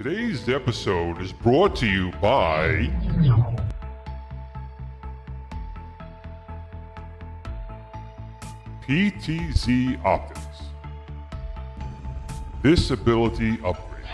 Today's episode is brought to you by PTZ Optics. Disability Upgrade.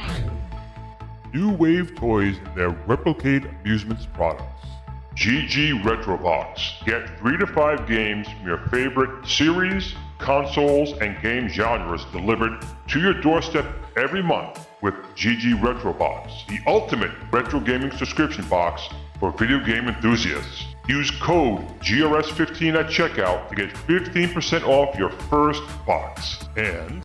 New Wave Toys and their Replicate Amusements products. GG Retrobox. Get 3 to 5 games from your favorite series, consoles, and game genres delivered to your doorstep every month with GG Retrobox, the ultimate retro gaming subscription box for video game enthusiasts. Use code GRS15 at checkout to get 15% off your first box. And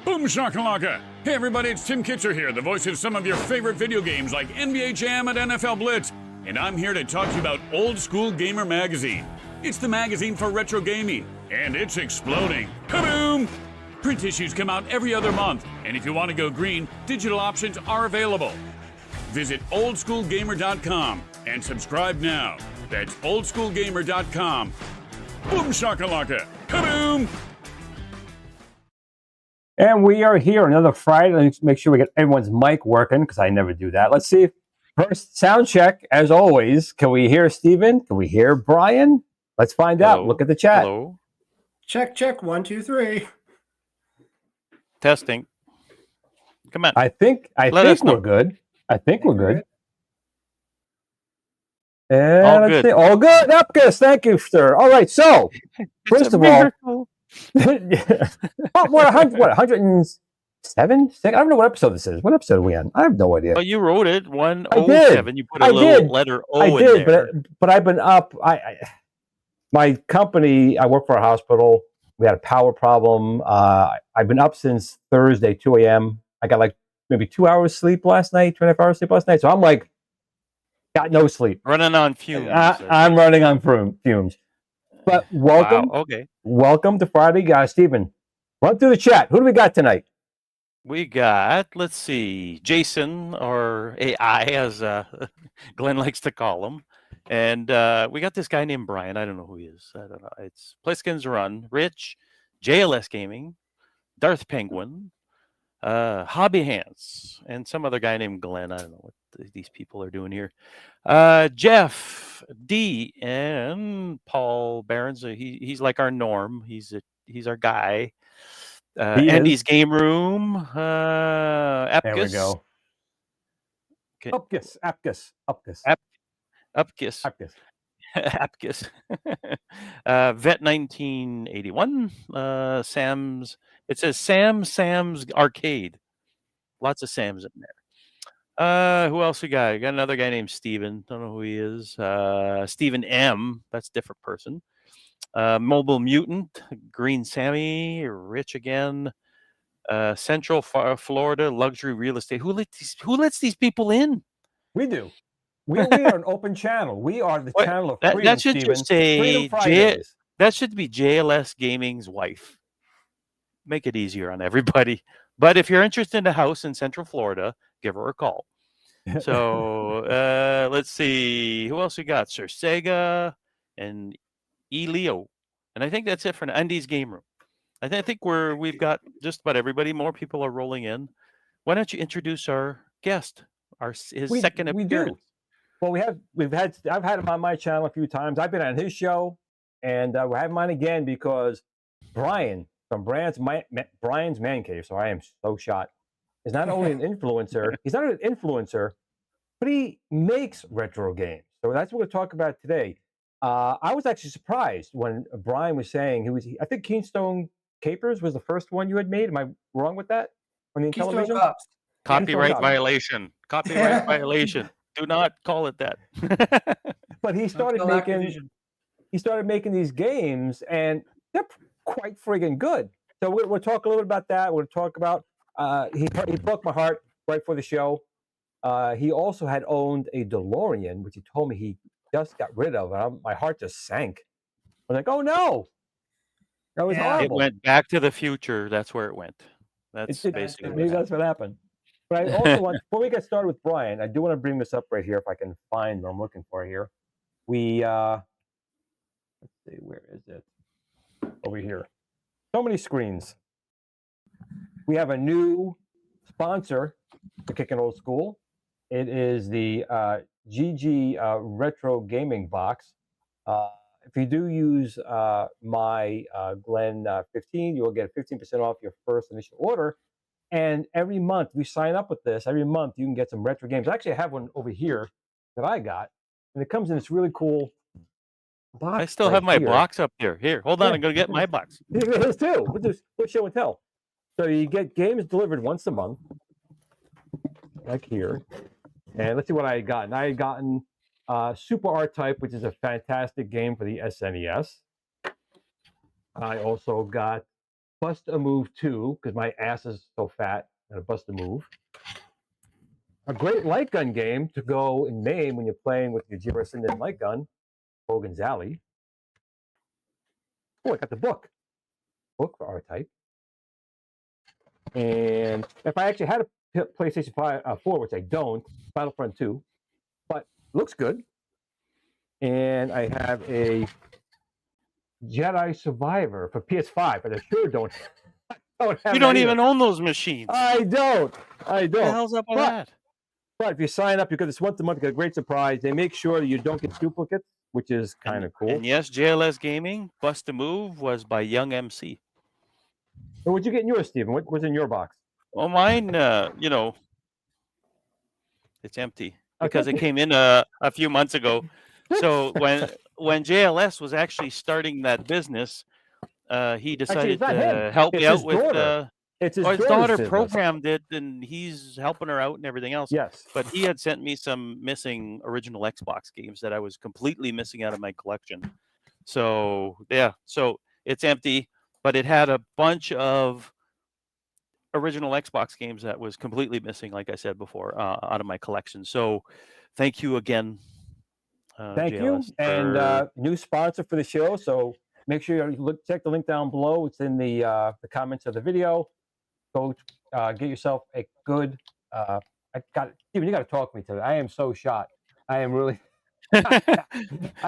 Boom shakalaka! Hey everybody, it's Tim Kitcher here, the voice of some of your favorite video games like NBA Jam and NFL Blitz, and I'm here to talk to you about Old School Gamer Magazine. It's the magazine for retro gaming, and it's exploding. Kaboom! Print issues come out every other month, and if you want to go green, digital options are available. Visit oldschoolgamer.com and subscribe now. That's oldschoolgamer.com. Boom shakalaka! Kaboom! And we are here another Friday. Let's make sure we get everyone's mic working because I never do that. Let's see. First, sound check, as always. Can we hear Steven? Can we hear Brian? Let's find out. Look at the chat. Hello. Check, check. 1, 2, 3. Testing. Come on. I think we're good. I think we're good. And All let's good. see. All good. Epkus. Thank you, sir. All right. So, first of all, what, 107? I don't know what episode this is. What episode are we on? I have no idea. Well, you wrote it 107. You put a little letter O in there. But I've been up. My company, I work for a hospital. We had a power problem. I've been up since Thursday, 2 a.m. I got like maybe 2 hours sleep last night, 2.5 hours sleep last night. So I'm like, got no sleep. Running on fumes. I'm running on fumes. But welcome. Wow, okay. Welcome to Friday, guys. Steven, run through the chat. Who do we got tonight? We got, let's see, Jason, or AI, as Glenn likes to call him. And we got this guy named Brian. I don't know who he is. I don't know. It's Pliskin's Run, Rich, JLS Gaming, Darth Penguin, Hobby Hands, and some other guy named Glenn. I don't know what these people are doing here. Jeff D and Paul Barons. He's like our Norm. He's our guy. Andy's Game Room. Apkus. There we go. Okay. Upkiss. Apkus. Apkus. Vet 1981. Sam's. It says Sam's Arcade. Lots of Sam's in there. Who else we got? We got another guy named Steven. Don't know who he is. Steven M. That's a different person. Mobile Mutant. Green Sammy. Rich again. Central Florida Luxury Real Estate. Who lets these people in? We do. We are an open channel. We are the channel of freedom, that should Steven. just say that should be JLS Gaming's wife. Make it easier on everybody. But if you're interested in a house in Central Florida, give her a call. So let's see. Who else we got? Sir Sega and Leo. And I think that's it for Andy's Game Room. I think we've got just about everybody. More people are rolling in. Why don't you introduce our guest? His second appearance. Well, I've had him on my channel a few times. I've been on his show, and we're having him on again because Brian from Brian's Man Cave. So I am so shot. Is not only an influencer. He's not an influencer, but he makes retro games. So that's what we're talking about today. I was actually surprised when Brian was saying I think Keystone Capers was the first one you had made. Am I wrong with that? On the Intellivision? Copyright violation. Copyright violation. Do not call it that. But he started making these games, and they're quite friggin' good. So we'll talk a little bit about that. We'll talk about he broke my heart right for the show. He also had owned a DeLorean, which he told me he just got rid of. And my heart just sank. I was like, oh no, that was horrible. It went Back to the Future. That's where it went. That's basically maybe that's what happened. But I also want, before we get started with Brian, I do want to bring this up right here if I can find what I'm looking for here. Let's see, where is it? Over here. So many screens. We have a new sponsor for Kickin' Old School. It is the GG Retro Gaming Box. If you do use my Glen 15, you will get 15% off your first initial order. And every month we sign up with this. Every month you can get some retro games. Actually, I have one over here that I got, and it comes in this really cool box. I still have my box up there. Here, hold on. I'm going to get my box. It is too. We'll show and tell. So you get games delivered once a month, like here. And let's see what I had gotten. I had gotten Super R-Type, which is a fantastic game for the SNES. I also got Bust a Move 2, because my ass is so fat, and a Bust a Move. A great light gun game to go in MAME when you're playing with your GRS Sinden light gun, Hogan's Alley. Oh, I got the book. Book for R-Type. And if I actually had a PlayStation 4, which I don't, Battlefront 2, but looks good. And I have a Jedi Survivor for PS5, but I sure don't. You don't even own those machines. I don't. What the hell's up with that? But if you sign up, you get this once a month, you get a great surprise. They make sure that you don't get duplicates, which is kind of cool. And yes, JLS Gaming, Bust a Move was by Young MC. So what'd you get in yours, Stephen? What was in your box? Well, mine, it's empty because it came in a few months ago. So when JLS was actually starting that business, he decided to help me out with. His daughter programmed it, and he's helping her out and everything else. Yes. But he had sent me some missing original Xbox games that I was completely missing out of my collection. So yeah, so it's empty, but it had a bunch of original Xbox games that was completely missing, like I said before, out of my collection. So thank you again. Thank you. And new sponsor for the show. So make sure you check the link down below. It's in the comments of the video. Go get yourself a good. Steven, you got to talk to me today. I am so shot. I am really.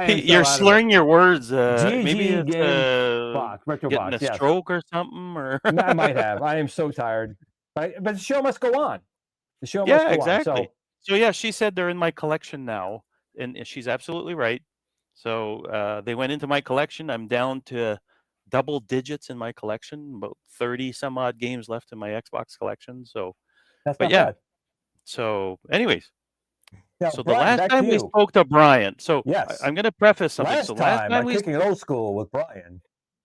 You're slurring your words. Maybe it's Retro getting box, a stroke or something. Or I might have. I am so tired. Right? But the show must go on. The show must Yeah, go exactly. on. So yeah, she said they're in my collection now, and she's absolutely right. So they went into my collection. I'm down to double digits in my collection, about 30 some odd games left in my Xbox collection. So, That's but not yeah. bad. So, anyways, Now, so the Brian, last back time to we you. spoke to Brian, so Yes. I'm going to preface something. Last So last time time on we Kicking It Old School with Brian.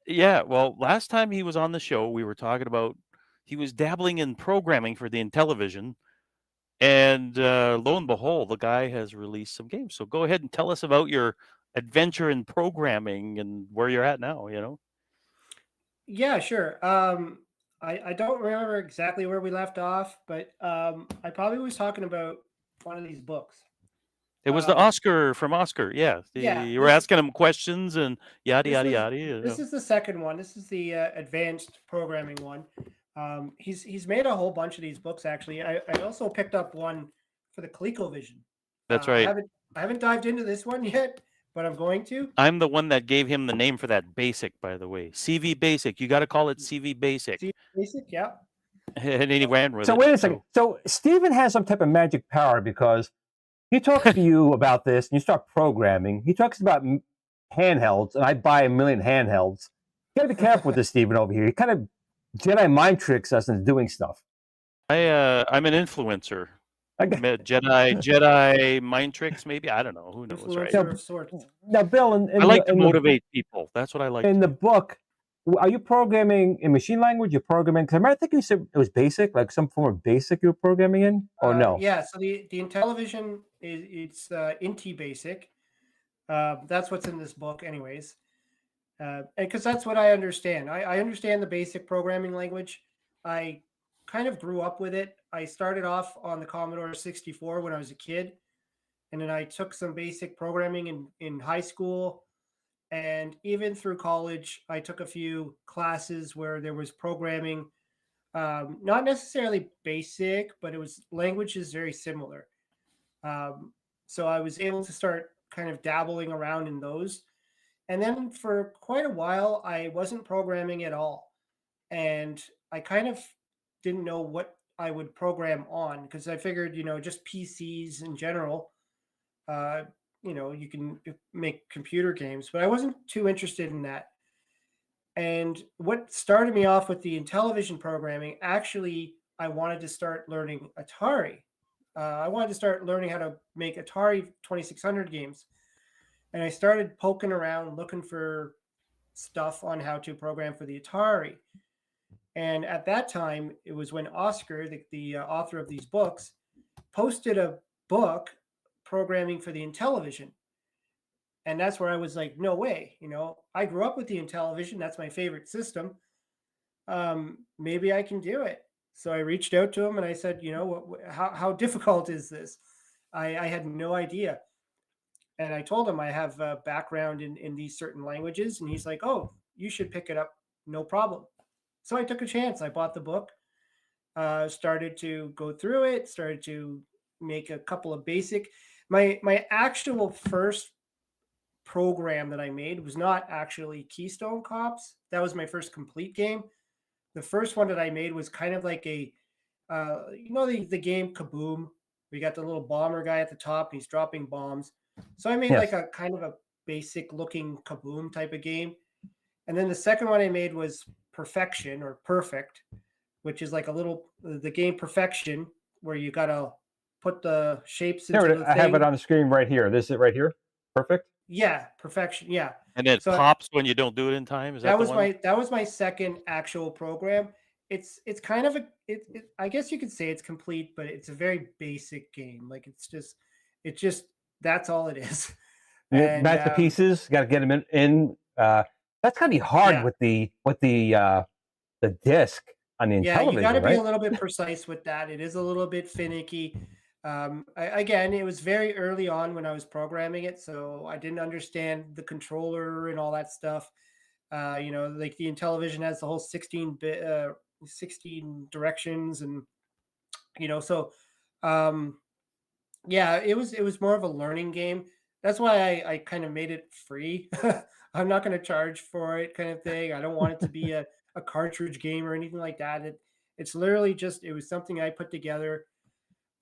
Yeah, well, last time he was on the show, we were talking about he was dabbling in programming for the Intellivision, and lo and behold, the guy has released some games. So go ahead and tell us about your adventure in programming and where you're at now. Yeah, sure. I don't remember exactly where we left off, but I probably was talking about one of these books. It was the Um, Oscar from Oscar. Yeah, yeah, you were this asking him questions and yada this yada was yada. this is the second one. This is the advanced programming one. He's made a whole bunch of these books actually. I also picked up one for the ColecoVision. That's I right. haven't dived into this one yet, but I'm going to. I'm the one that gave him the name for that basic, by the way. CV Basic. You got to call it CV Basic. See basic, yeah. And then he ran with So it. wait a second. So Steven has some type of magic power because he talks to you about this and you start programming. He talks about handhelds, and I buy a million handhelds. You got to be careful with this Steven over here. He kind of Jedi mind tricks us into doing stuff. I'm an influencer. Jedi mind tricks, maybe. I don't know. Who knows, right? Influencer of sorts. Now, Bill, I like to motivate people. That's what I like. In to the do. book, are you programming in machine language? You're programming? Because I think you said it was basic, like some form of basic you're programming in, or no? Yeah. So the Intellivision it's Inti Basic. That's what's in this book, anyways. Because that's what I understand. I understand the basic programming language. I kind of grew up with it. I started off on the Commodore 64 when I was a kid, and then I took some basic programming in high school, and even through college, I took a few classes where there was programming, not necessarily basic, but it was languages very similar. So I was able to start kind of dabbling around in those. And then for quite a while, I wasn't programming at all. And I kind of didn't know what I would program on because I figured, just PCs in general, you can make computer games, but I wasn't too interested in that. And what started me off with the Intellivision programming, actually, I wanted to start learning Atari. I wanted to start learning how to make Atari 2600 games. And I started poking around looking for stuff on how to program for the Atari. And at that time, it was when Oscar, the author of these books, posted a book programming for the Intellivision. And that's where I was like, no way. I grew up with the Intellivision. That's my favorite system. Maybe I can do it. So I reached out to him and I said, how difficult is this? I had no idea. And I told him I have a background in these certain languages. And he's like, oh, you should pick it up. No problem. So I took a chance. I bought the book, started to go through it, started to make a couple of basic. My actual first program that I made was not actually Keystone Cops. That was my first complete game. The first one that I made was kind of like a, the game Kaboom. We got the little bomber guy at the top, and he's dropping bombs. So I made like a kind of a basic looking Kaboom type of game. And then the second one I made was Perfection or Perfect, which is like the game Perfection, where you got to put the shapes into the thing. I have it on the screen right here. This is it right here. Perfect. Yeah, Perfection. Yeah. And it pops when you don't do it in time. Is that the one? That was my second actual program. It's kind of I guess you could say it's complete, but it's a very basic game. Like it's just that's all it is. And, match the pieces. Got to get them in. That's gotta be hard with the disc on the Intellivision. Yeah, you got to be a little bit precise with that. It is a little bit finicky. Again, it was very early on when I was programming it, so I didn't understand the controller and all that stuff. Like the Intellivision has the whole 16 directions, and so yeah, it was more of a learning game. That's why I kind of made it free. I'm not going to charge for it, kind of thing. I don't want it to be a cartridge game or anything like that. It's literally just, it was something I put together.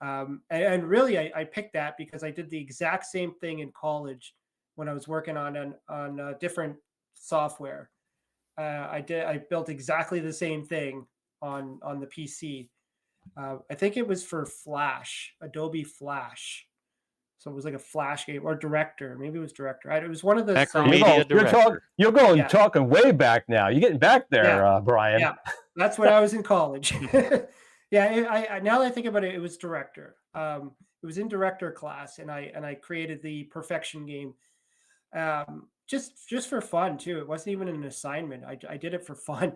And really, I picked that because I did the exact same thing in college when I was working on different software. I built exactly the same thing on the PC. I think it was for Flash, Adobe Flash. So it was like a Flash game, or Director. Maybe it was Director. It was one of the Macromedia Director. You're talking way back now. You're getting back there, Brian. Yeah, that's when I was in college. Yeah, now that I think about it, it was Director. It was in Director class, and I created the Perfection game, just for fun too. It wasn't even an assignment. I did it for fun.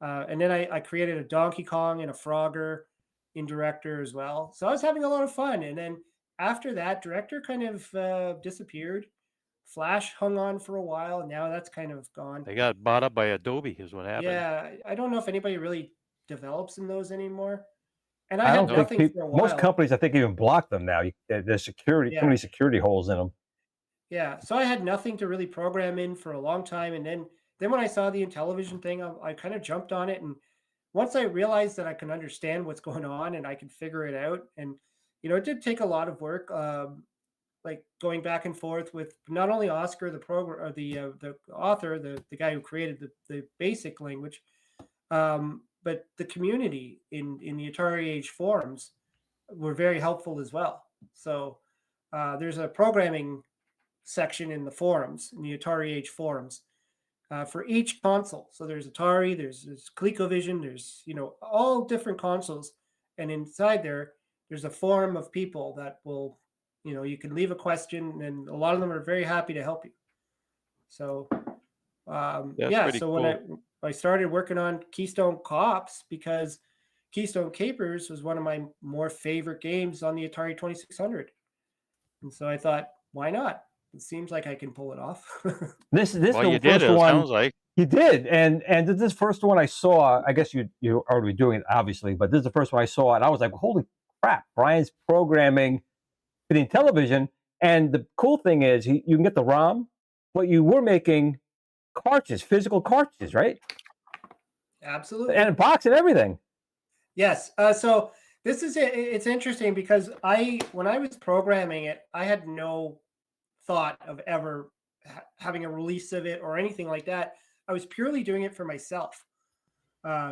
And then I created a Donkey Kong and a Frogger in Director as well. So I was having a lot of fun. And then after that, Director kind of disappeared. Flash hung on for a while, and now that's kind of gone. They got bought up by Adobe is what happened. Yeah, I don't know if anybody really develops in those anymore. And I had nothing for a while. Most companies, I think, even block them now. There's security, too many security holes in them. Yeah, so I had nothing to really program in for a long time, and then when I saw the Intellivision thing, I kind of jumped on it. And once I realized that I can understand what's going on and I can figure it out, and it did take a lot of work, like going back and forth with not only Oscar, the program, or the author, the guy who created the basic language, but the community in the Atari Age forums were very helpful as well. So there's a programming section in the forums, in the Atari Age forums, for each console. So there's Atari, there's ColecoVision, there's all different consoles, and inside there's a forum of people that will, you can leave a question, and a lot of them are very happy to help you. So so when I started working on Keystone Co-ops, because Keystone Capers was one of my more favorite games on the Atari 2600, and so I thought, why not? It seems like I can pull it off. This Well, the you did. first It one. sounds like You did, and this first one I saw. I guess you're already doing it, obviously, but this is the first one I saw, and I was like, holy crap! Brian's programming for the Intellivision, and the cool thing is you can get the ROM, but you were making cartridges, physical cartridges, right? Absolutely, and a box and everything. Yes. So this is it's interesting because when I was programming it, I had no thought of ever having a release of it or anything like that. I was purely doing it for myself,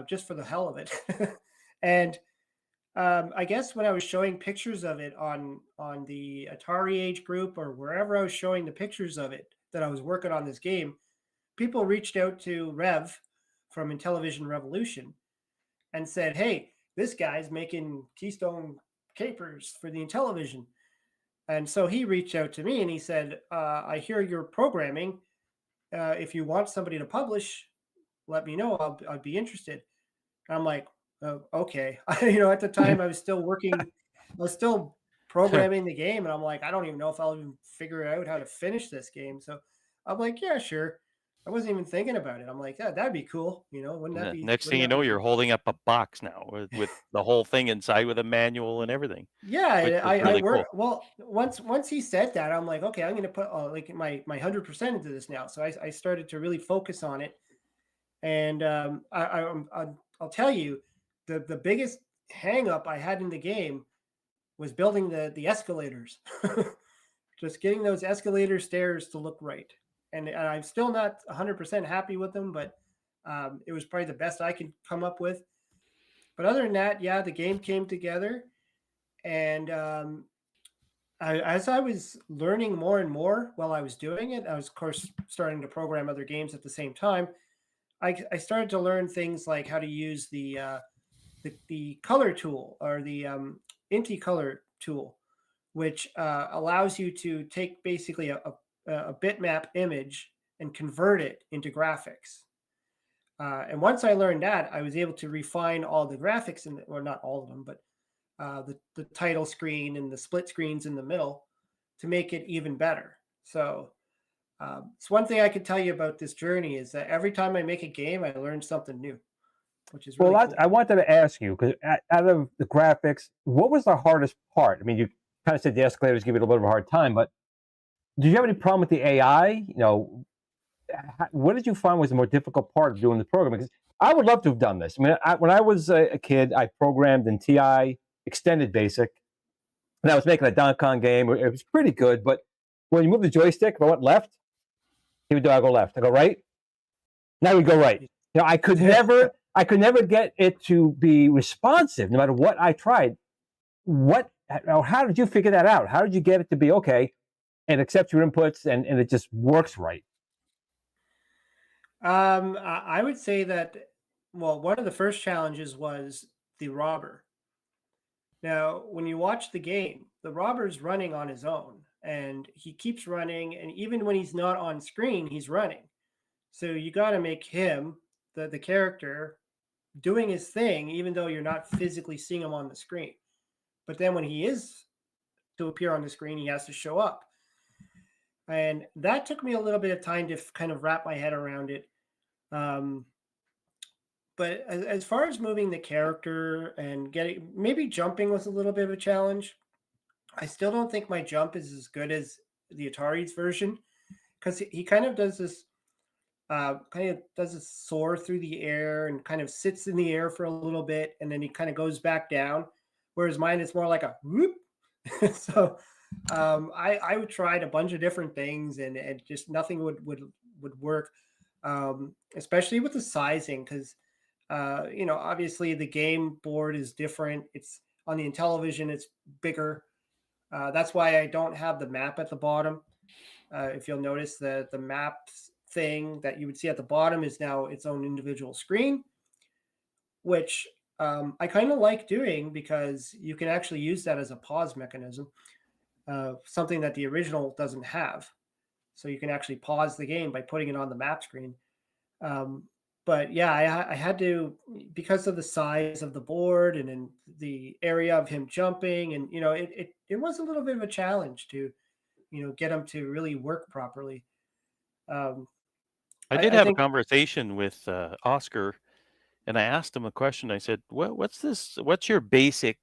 just for the hell of it. And I guess when I was showing pictures of it on the Atari Age group or wherever I was showing the pictures of it that I was working on this game, people reached out to Rev from Intellivision Revolution and said, "Hey, this guy's making Keystone Capers for the Intellivision." And so he reached out to me and he said, "I hear you're programming. If you want somebody to publish, let me know. I'd be interested." And I'm like, okay. At the time I was still working, I was still programming the game, and I'm like, I don't even know if I'll even figure out how to finish this game. So I'm like, yeah, sure. I wasn't even thinking about it. I'm like, yeah, that'd be cool. Wouldn't that be? Next thing you know, you're holding up a box now with the whole thing inside with a manual and everything. Yeah, I work. Cool. Well, once he said that, I'm like, okay, I'm going to put like my 100% into this now. So I started to really focus on it, and I'll tell you, the biggest hang up I had in the game was building the escalators, just getting those escalator stairs to look right. And I'm still not 100% happy with them, but it was probably the best I could come up with. But other than that, yeah, the game came together. And as I was learning more and more while I was doing it, I was, of course, starting to program other games at the same time. I started to learn things like how to use the color tool, or the Inti color tool, which allows you to take basically a bitmap image and convert it into graphics. And once I learned that, I was able to refine all the graphics or not all of them, but the title screen and the split screens in the middle to make it even better. So it's one thing I could tell you about this journey is that every time I make a game, I learn something new, which is really cool. I wanted to ask you, because out of the graphics, what was the hardest part? I mean, you kind of said the escalators give you a little bit of a hard time, but did you have any problem with the AI? What did you find was the more difficult part of doing the program? Because I would love to have done this. I mean, when I was a kid, I programmed in TI Extended Basic, and I was making a Donkey Kong game. It was pretty good, but when you move the joystick, if I went left, he would do. I go left. I go right. Now we go right. You know, I could never get it to be responsive, no matter what I tried. How did you figure that out? How did you get it to be okay and accept your inputs and it just works right? I would say that, well, one of the first challenges was the robber. Now, when you watch the game, the robber's running on his own and he keeps running. And even when he's not on screen, he's running. So you got to make him, the character, doing his thing, even though you're not physically seeing him on the screen. But then when he is to appear on the screen, he has to show up. And that took me a little bit of time to kind of wrap my head around it. But as far as moving the character and maybe jumping was a little bit of a challenge. I still don't think my jump is as good as the Atari's version, because he kind of does this soar through the air and kind of sits in the air for a little bit, and then he kind of goes back down, whereas mine is more like a whoop. So I would try a bunch of different things, and just nothing would work, especially with the sizing, because obviously the game board is different. It's on the Intellivision, it's bigger. That's why I don't have the map at the bottom. If you'll notice, the map thing that you would see at the bottom is now its own individual screen, which I kind of like doing, because you can actually use that as a pause mechanism, something that the original doesn't have. So you can actually pause the game by putting it on the map screen. But yeah, I had to, because of the size of the board and in the area of him jumping, and it was a little bit of a challenge to get him to really work properly. I did have a conversation with Oscar, and I asked him a question. I said, what's your basic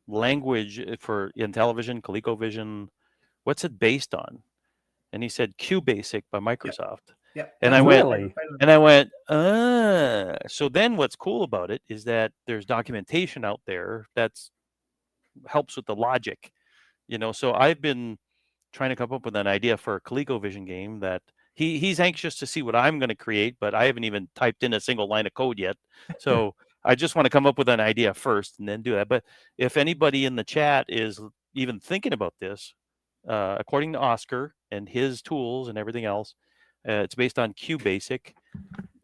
language for Intellivision, ColecoVision? What's it based on? And he said QBasic by Microsoft. Yeah. And I went, so then what's cool about it is that there's documentation out there that's helps with the logic, so I've been trying to come up with an idea for a ColecoVision game that he's anxious to see what I'm going to create, but I haven't even typed in a single line of code yet. So I just want to come up with an idea first and then do that. But if anybody in the chat is even thinking about this, according to Oscar and his tools and everything else, it's based on QBasic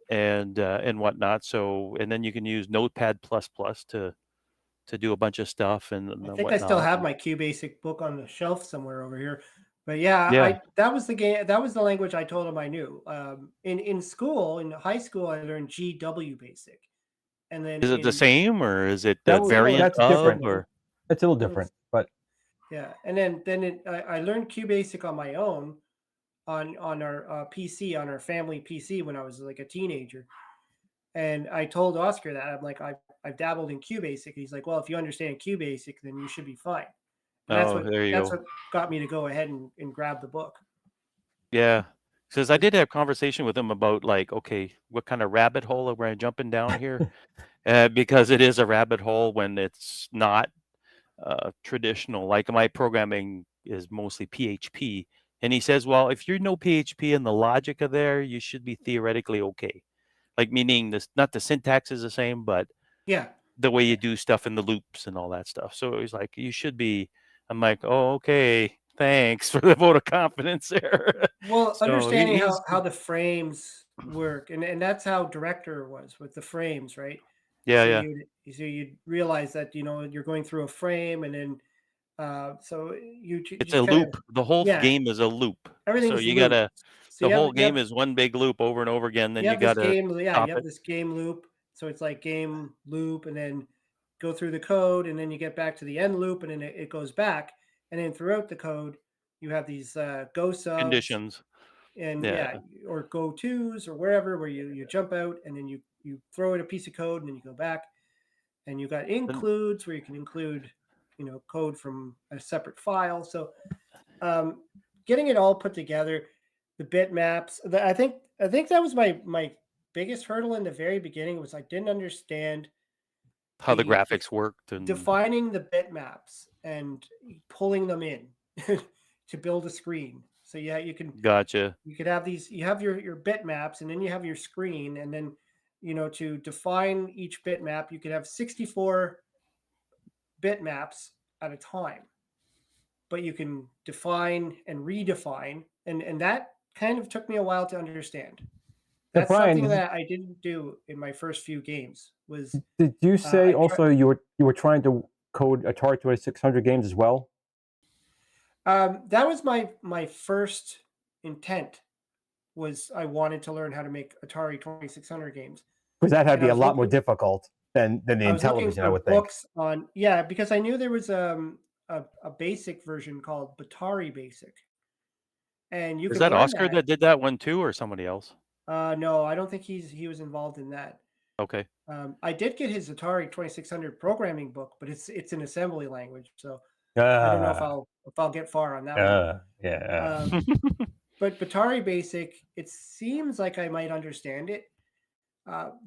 and whatnot. So, and then you can use Notepad++ to do a bunch of stuff. And I think whatnot. I still have my QBasic book on the shelf somewhere over here. But yeah. That was the game. That was the language I told him I knew. In school, in high school, I learned GW Basic. And then is it the same, or is it the variant that's of? Different. Or it's a little different, but yeah. And then I learned QBasic on my own on our PC, on our family PC, when I was like a teenager. And I told Oscar that I'm like, I've dabbled in QBasic. He's like, well, if you understand QBasic, then you should be fine. That's what got me to go ahead and grab the book. Yeah. Because I did have a conversation with him about, like, okay, what kind of rabbit hole are we jumping down here? Because it is a rabbit hole when it's not traditional. Like, my programming is mostly PHP. And he says, well, if you know PHP and the logic of there, you should be theoretically okay. Like, meaning not the syntax is the same, but the way you do stuff in the loops and all that stuff. So he's like, you should be. I'm like, oh, okay. Thanks for the vote of confidence there. Well, so understanding how the frames work, and that's how Director was with the frames, right? Yeah, so you'd realize that you're going through a frame, and then so it's a loop. The whole game is a loop. Everything. So you gotta. The whole game is one big loop over and over again. Then you gotta. You have this game loop. So it's like game loop, and then go through the code, and then you get back to the end loop, and then it goes back. And then throughout the code, you have these go subs conditions, and or go tos or wherever where you jump out, and then you throw in a piece of code, and then you go back, and you got includes where you can include code from a separate file. So getting it all put together, the bitmaps. I think that was my biggest hurdle in the very beginning was I didn't understand How the the graphics worked and defining the bitmaps and pulling them in to build a screen. So yeah, you gotcha. could have these, you have your bitmaps, and then you have your screen, and then to define each bitmap you could have 64 bitmaps at a time, but you can define and redefine, and that kind of took me a while to understand. Now, That's Brian, something that I didn't do in my first few games. Was did you say I also you were trying to code Atari 2600 games as well? that was my first intent, was I wanted to learn how to make Atari 2600 games. Because that had to And be I a was lot more looking, difficult than the I was looking Intellivision, I for would think. books on, yeah, because I knew there was a basic version called Batari Basic, and you is could that learn Oscar that. that did that one too, or somebody else? No, I don't think he was involved in that. Okay. I did get his Atari 2600 programming book, but it's in assembly language, so I don't know if I'll get far on that one. Yeah. But Batari Basic, it seems like I might understand it.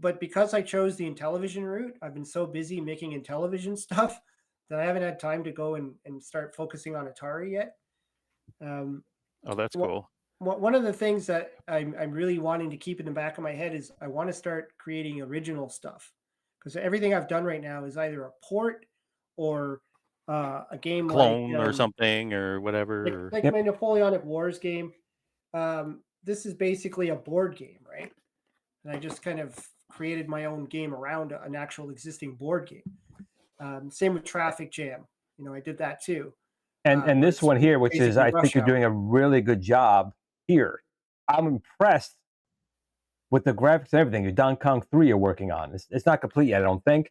But because I chose the Intellivision route, I've been so busy making Intellivision stuff that I haven't had time to go and start focusing on Atari yet. Oh, that's wha- cool. One of the things that I'm really wanting to keep in the back of my head is I want to start creating original stuff, because everything I've done right now is either a port or a game Clone or something or whatever. like my Napoleonic Wars game. This is basically a board game, right? And I just kind of created my own game around an actual existing board game. Same with Traffic Jam. I did that too. And this one here, which is, I think you're doing a really good job here. I'm impressed with the graphics and everything. Your Donkey Kong 3 you're working on. It's not complete yet, I don't think,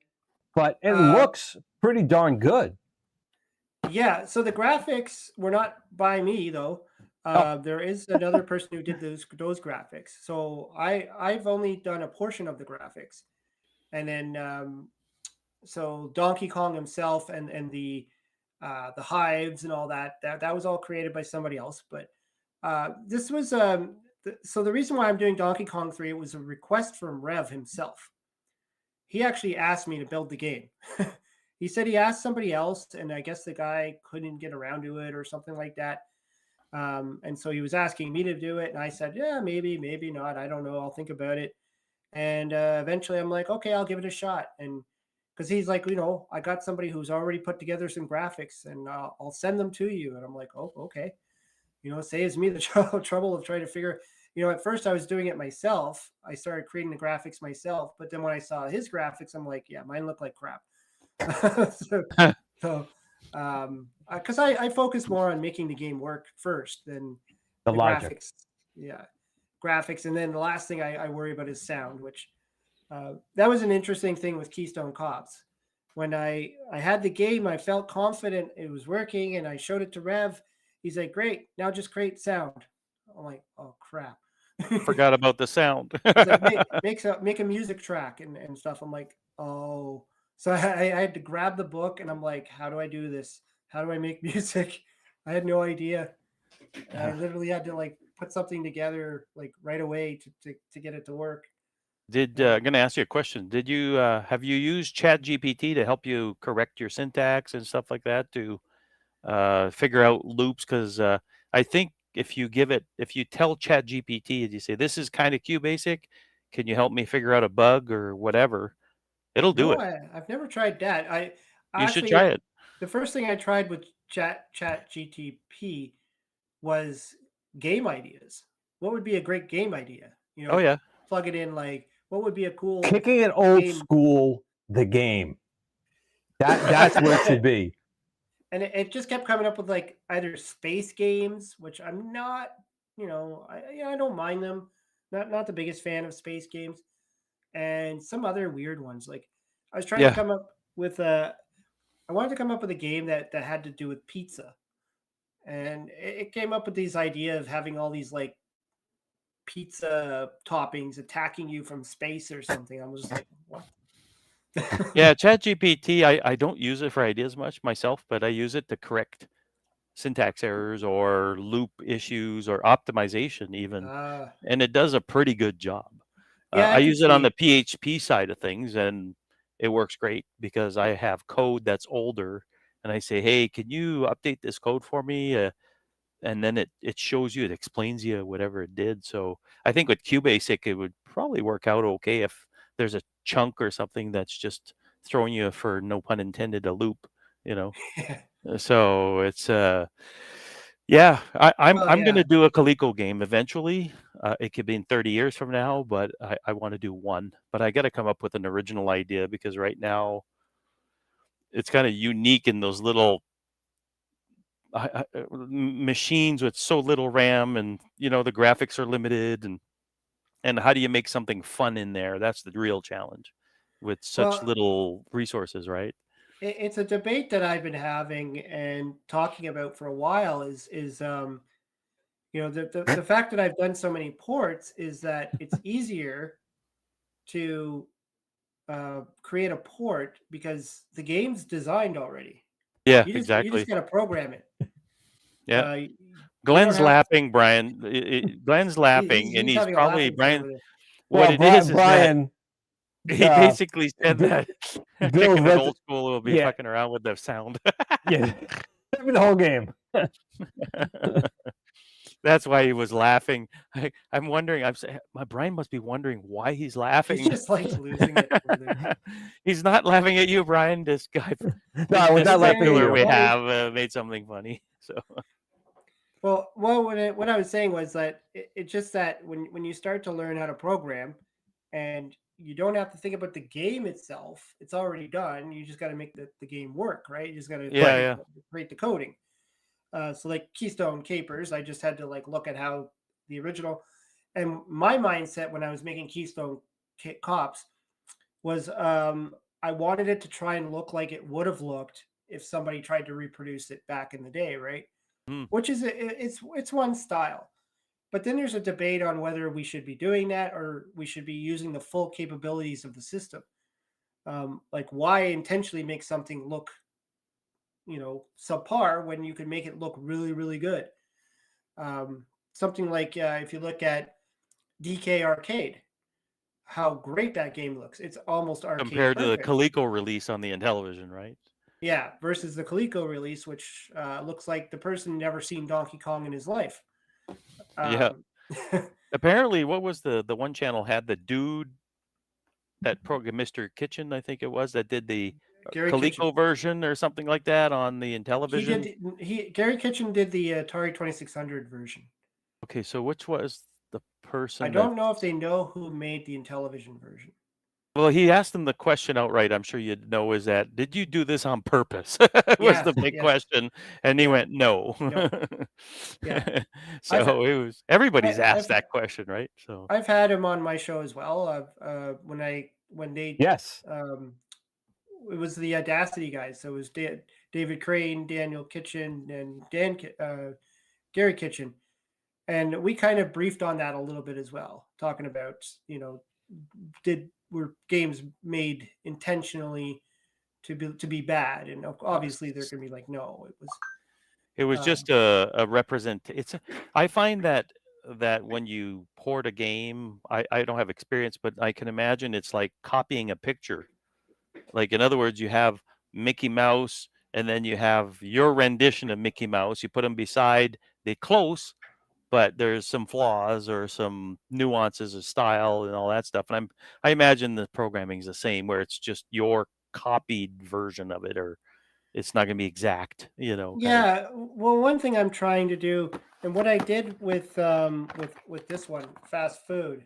but it looks pretty darn good. Yeah, so the graphics were not by me though. There is another person who did those graphics. So I've only done a portion of the graphics, and then so Donkey Kong himself and the hives and all that was all created by somebody else. But this was so the reason why I'm doing Donkey Kong 3, it was a request from Rev himself. He actually asked me to build the game. He said he asked somebody else, and I guess the guy couldn't get around to it or something like that. And so he was asking me to do it, and I said, yeah, maybe not. I don't know. I'll think about it. And eventually I'm like, okay, I'll give it a shot. And because he's like, I got somebody who's already put together some graphics, and I'll send them to you. And I'm like, oh, okay. It saves me the trouble of trying to figure. At first I was doing it myself. I started creating the graphics myself, but then when I saw his graphics, I'm like, yeah, mine look like crap. so because I focus more on making the game work first than the logic. Graphics. Yeah, graphics, and then the last thing I worry about is sound, which that was an interesting thing with Keystone Cops. When I had the game, I felt confident it was working, and I showed it to Rev. He's like, great, now just create sound. I'm like, oh crap. Forgot about the sound. He's like, make a music track and stuff. I'm like, oh. So I had to grab the book, and I'm like, how do I do this? How do I make music? I had no idea. I literally had to put something together right away to get it to work. I'm going to ask you a question. Did you have you used ChatGPT to help you correct your syntax and stuff like that to figure out loops? Because I think if you tell ChatGPT and you say, this is kind of QBasic, can you help me figure out a bug or whatever? It'll do it. I've never tried that. You should try it. The first thing I tried with ChatGPT was game ideas. What would be a great game idea? Oh yeah. Plug it in. What would be a cool Kickin'it old school the game. That's what it should be. And it just kept coming up with either space games, which I'm not, I don't mind them. Not the biggest fan of space games, and some other weird ones. I was trying to come up with I wanted to come up with a game that had to do with pizza, and it came up with these idea of having all these pizza toppings attacking you from space or something. I was just like, what? Yeah, ChatGPT, I don't use it for ideas much myself, but I use it to correct syntax errors or loop issues or optimization even. And it does a pretty good job. Yeah, I I can use it on see. the PHP side of things, and it works great because I have code that's older, and I say, "Hey, can you update this code for me?" And then it shows you, it explains you whatever it did. So I think with QBasic, it would probably work out okay if there's a chunk or something that's just throwing you for, no pun intended, a loop. You know. So it's yeah, Well, I'm gonna yeah. do a Coleco game eventually. It could be in 30 years from now, but I want to do one. But I got to come up with an original idea because right now it's kind of unique in those little machines with so little RAM, and the graphics are limited, and how do you make something fun in there? That's the real challenge with such Well, little resources, right? it's a debate that I've been having and talking about for a while. The fact that I've done so many ports is that it's easier to create a port because the game's designed already. Yeah, You just exactly. got to program it. Yeah. Uh, you don't Glenn's have to. laughing, Brian. Glenn's laughing, and He's he's having a probably laughing fit Brian. over there. What Well, it is that Brian, he basically said Bill, that Bill's Kickin'it Old School will be yeah, fucking around with the sound. yeah, the whole game. That's why he was laughing. I'm wondering. I'm saying my Brian must be wondering why he's He's laughing. just like losing it over there. He's not laughing at you, Brian. This guy, No, I was this not laughing at interviewer you. we Funny. have made something funny. So Well, what I was saying was that it's just that when you start to learn how to program, and you don't have to think about the game itself, it's already done. You just got to make the game work, right? You just got to yeah, Right. yeah. create the coding. So like Keystone Capers, I just had to like look at how the original, and my mindset when I was making Keystone Cops was I wanted it to try and look like it would have looked if somebody tried to reproduce it back in the day, right? Hmm. Which is it's one style. But then there's a debate on whether we should be doing that or we should be using the full capabilities of the system. Like why intentionally make something look, subpar when you can make it look really, really good. Something like if you look at DK Arcade, how great that game looks. It's almost arcade Compared to the perfect. Coleco release on the Intellivision, right? Yeah, versus the Coleco release, which looks like the person never seen Donkey Kong in his life. Yeah. Um, Apparently, what was the one channel had the dude that program, Mr. Kitchen, I think it was, that did the Gary Kitchen. Coleco version or something like that on the Intellivision. Gary Kitchen did the Atari 2600 version. Okay, so which was the person I that? don't know if they know who made the Intellivision version. Well, he asked him the question outright. I'm sure you'd know. Is that, did you do this on purpose? Was the big Yes. question, and he Yeah. wthey no. No. Yeah. So it was everybody's asked I've that question, right? So I've had him on my show as well. When they Yes. it was the Audacity guys. So it was David Crane, Daniel Kitchen, and Gary Kitchen, and we kind of briefed on that a little bit as well, talking about were games made intentionally to be bad, and obviously they're going to be like, no, it was just a represent. I find that when you port a game, I don't have experience, but I can imagine it's like copying a picture. Like, in other words, you have Mickey Mouse, and then you have your rendition of Mickey Mouse. You put them beside, they close, but there's some flaws or some nuances of style and all that stuff. And I imagine the programming is the same, where it's just your copied version of it, or it's not going to be exact, kind of. Yeah, well, one thing I'm trying to do, and what I did with this one, fast food,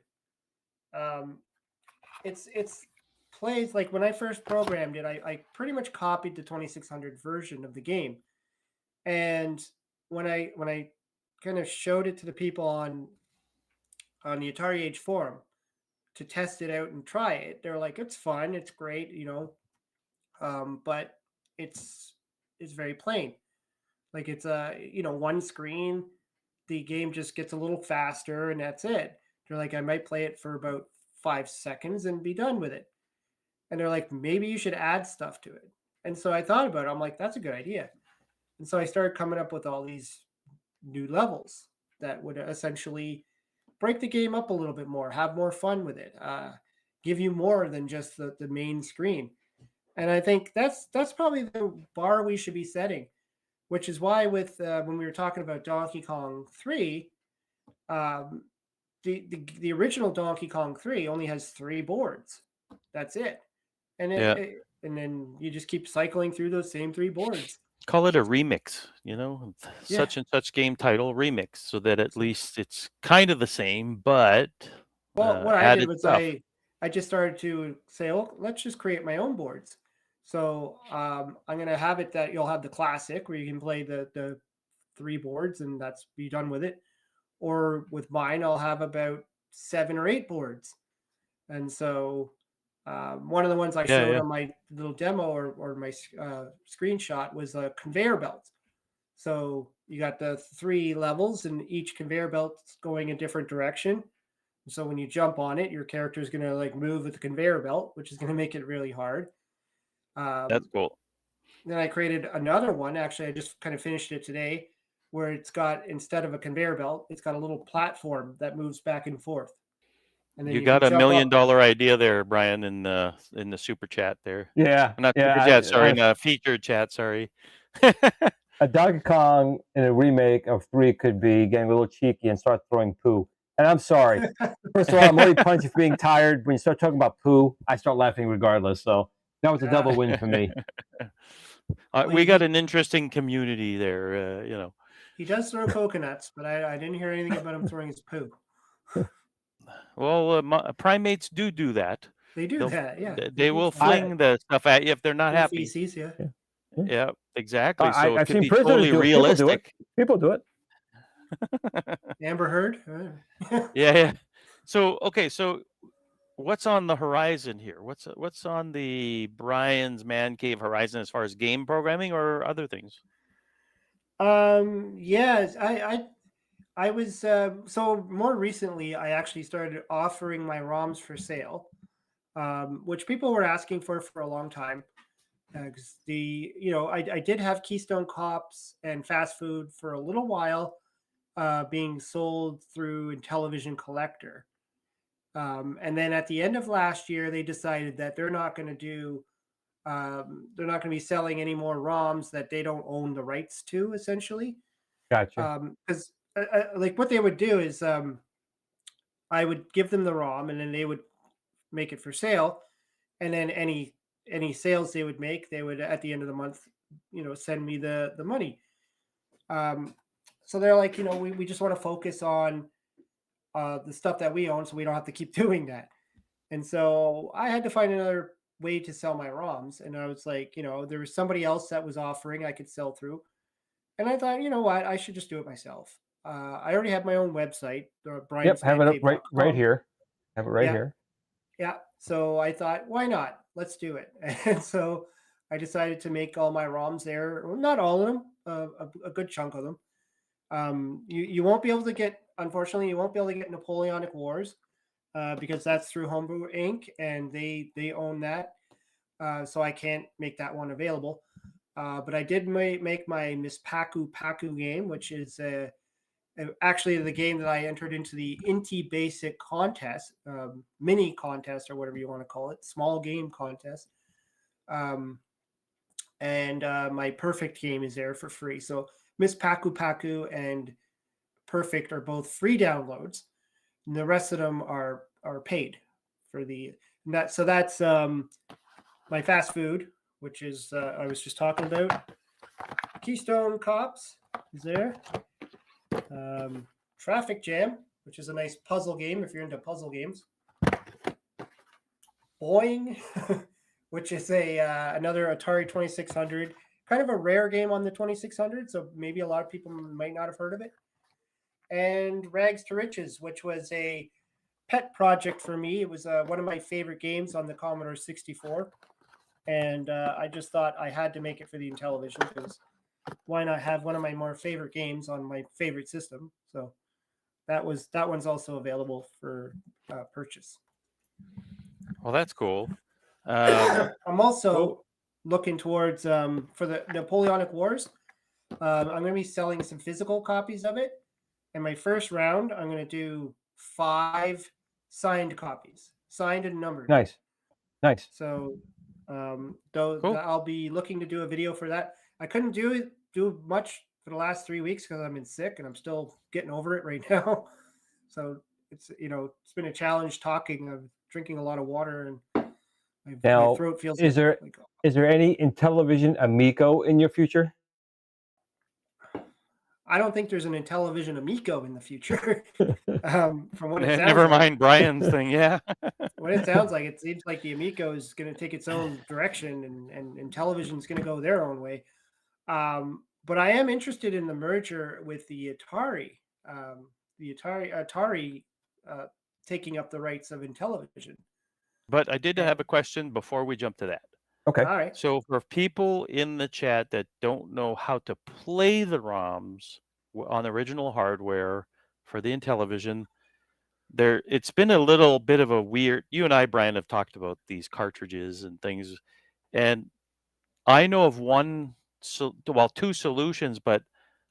it's plays like when I first programmed it, I pretty much copied the 2600 version of the game, and when I kind of showed it to the people on the Atari Age forum to test it out and try it, they're like, it's fun, it's great, but it's very plain. Like it's one screen, the game just gets a little faster and that's it. They're like, I might play it for about 5 seconds and be done with it. And they're like, maybe you should add stuff to it. And so I thought about it. I'm like, that's a good idea. And so I started coming up with all these new levels that would essentially break the game up a little bit more, have more fun with it, give you more than just the main screen. And I think that's probably the bar we should be setting, which is why with when we were talking about Donkey Kong 3, um, the original Donkey Kong 3 only has 3 boards. That's it. And Yeah. And then you just keep cycling through those same 3 boards. Call it a remix, Yeah. such and such game title remix, so that at least it's kind of the same, but Well, what I did added was stuff. I just started to say, oh, let's just create my own boards. So I'm gonna have it that you'll have the classic where you can play the 3 boards and that's be done with it. Or with mine, I'll have about 7 or 8 boards. And so one of the ones I showed on my little demo or my screenshot was a conveyor belt. So you got the 3 levels and each conveyor belt's going a different direction. So when you jump on it, your character is going to like move with the conveyor belt, which is going to make it really hard. That's cool. Then I created another one. Actually, I just kind of finished it today, where it's got, instead of a conveyor belt, it's got a little platform that moves back and forth. And then You got a $1 jump million up. idea there, Brian, in the super chat there. Yeah, Not yeah. super chat, sorry, in the feature chat, sorry. A Donkey Kong in a remake of 3 could be getting a little cheeky and start throwing poo. And I'm sorry. First of all, I'm already punchy for being tired. When you start talking about poo, I start laughing regardless. So that was a double win for me. We got an interesting community there, He does throw coconuts, but I didn't hear anything about him throwing his poo. Well, primates do that. They do that, yeah. They will fling the stuff at you if they're not happy. Feces, yeah. Yeah, exactly. So I've it could seen be prisoners totally do it. realistic. People do it. Amber Heard. Yeah. So okay, so what's on the horizon here? What's on the Brian's Man Cave horizon as far as game programming or other things? Yes, I was so more recently I actually started offering my ROMs for sale, which people were asking for a long time. Because I did have Keystone Cops and Fast Food for a little while, being sold through Intellivision Collector. And then at the end of last year, they decided that they're not going to be selling any more ROMs that they don't own the rights to, essentially. Gotcha. Because like what they would do is I would give them the ROM and then they would make it for sale. And then any sales they would make, they would at the end of the month, send me the money. So they're like, we just want to focus on the stuff that we own so we don't have to keep doing that. And so I had to find another way to sell my ROMs. And I was like, there was somebody else that was offering I could sell through. And I thought, you know what, I should just do it myself. I already have my own website. Yep, have it up right here. Have it right here. Yeah. So I thought, why not? Let's do it. And so I decided to make all my ROMs there. Well, not all of them, a good chunk of them. You won't be able to get, unfortunately, you won't be able to get Napoleonic Wars because that's through Homebrew Inc. and they own that. So I can't make that one available. But I did make my Miss Paku game, which is actually the game that I entered into the Inti Basic contest, mini contest, or whatever you want to call it, small game contest. And my Perfect game is there for free. So Miss Paku and Perfect are both free downloads, and the rest of them are paid for that. So that's my Fast Food, which is I was just talking about. Keystone Cops is there. Traffic Jam, which is a nice puzzle game if you're into puzzle games. Boing, which is another Atari 2600, kind of a rare game on the 2600, so maybe a lot of people might not have heard of it. And Rags to Riches, which was a pet project for me. It was one of my favorite games on the Commodore 64. And I just thought I had to make it for the Intellivision because why not have one of my more favorite games on my favorite system? So that one's also available for purchase. Well, that's cool. I'm also looking towards for the Napoleonic Wars. I'm going to be selling some physical copies of it. And my first round, I'm going to do 5 signed copies, signed and numbered. Nice. So though Cool. I'll be looking to do a video for that. I couldn't do much for the last 3 weeks because I've been sick and I'm still getting over it right now. So it's it's been a challenge talking. I'm drinking a lot of water and Now, my throat feels is there like is there any Intellivision Amico in your future? I don't think there's an Intellivision Amico in the future. From what it sounds Never like. mind Brian's thing. Yeah. What it sounds like, it seems like the Amico is going to take its own direction, and Intellivision's going to go their own way. But I am interested in the merger with the Atari. Atari taking up the rights of Intellivision. But I did have a question before we jump to that. Okay. All right. So for people in the chat that don't know how to play the ROMs on original hardware for the Intellivision, it's been a little bit of a weird. You and I, Brian, have talked about these cartridges and things, and I know of two solutions, but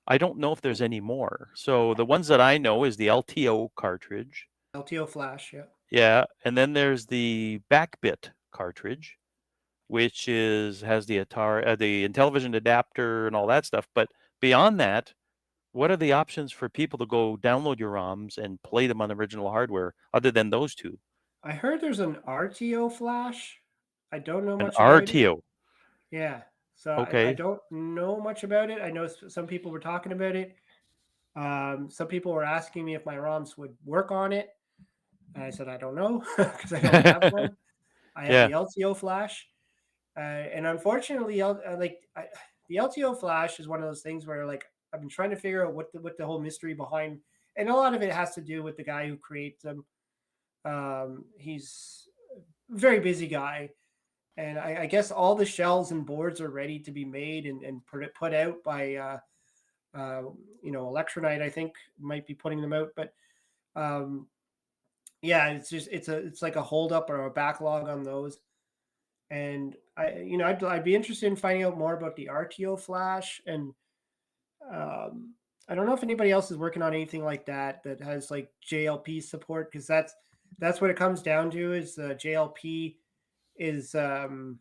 I don't know if there's any more. So the ones that I know is the LTO cartridge. LTO flash, yeah. Yeah, and then there's the backbit cartridge, which has the Atari, the Intellivision adapter and all that stuff. But beyond that, what are the options for people to go download your ROMs and play them on the original hardware other than those two? I heard there's an RTO flash. I don't know An much about it. RTO. Yeah. So I Okay. don't know much about it. I know some people were talking about it. Some people were asking me if my ROMs would work on it. And I said, I don't know because I don't have one. I have the LTO flash. And unfortunately, the LTO flash is one of those things where like I've been trying to figure out what the whole mystery behind, and a lot of it has to do with the guy who creates them. He's a very busy guy, and I guess all the shells and boards are ready to be made and put out by Electronite. I think might be putting them out, but yeah, it's like a holdup or a backlog on those. And I'd be interested in finding out more about the RTO flash, and I don't know if anybody else is working on anything like that has like JLP support, because that's what it comes down to. Is JLP is what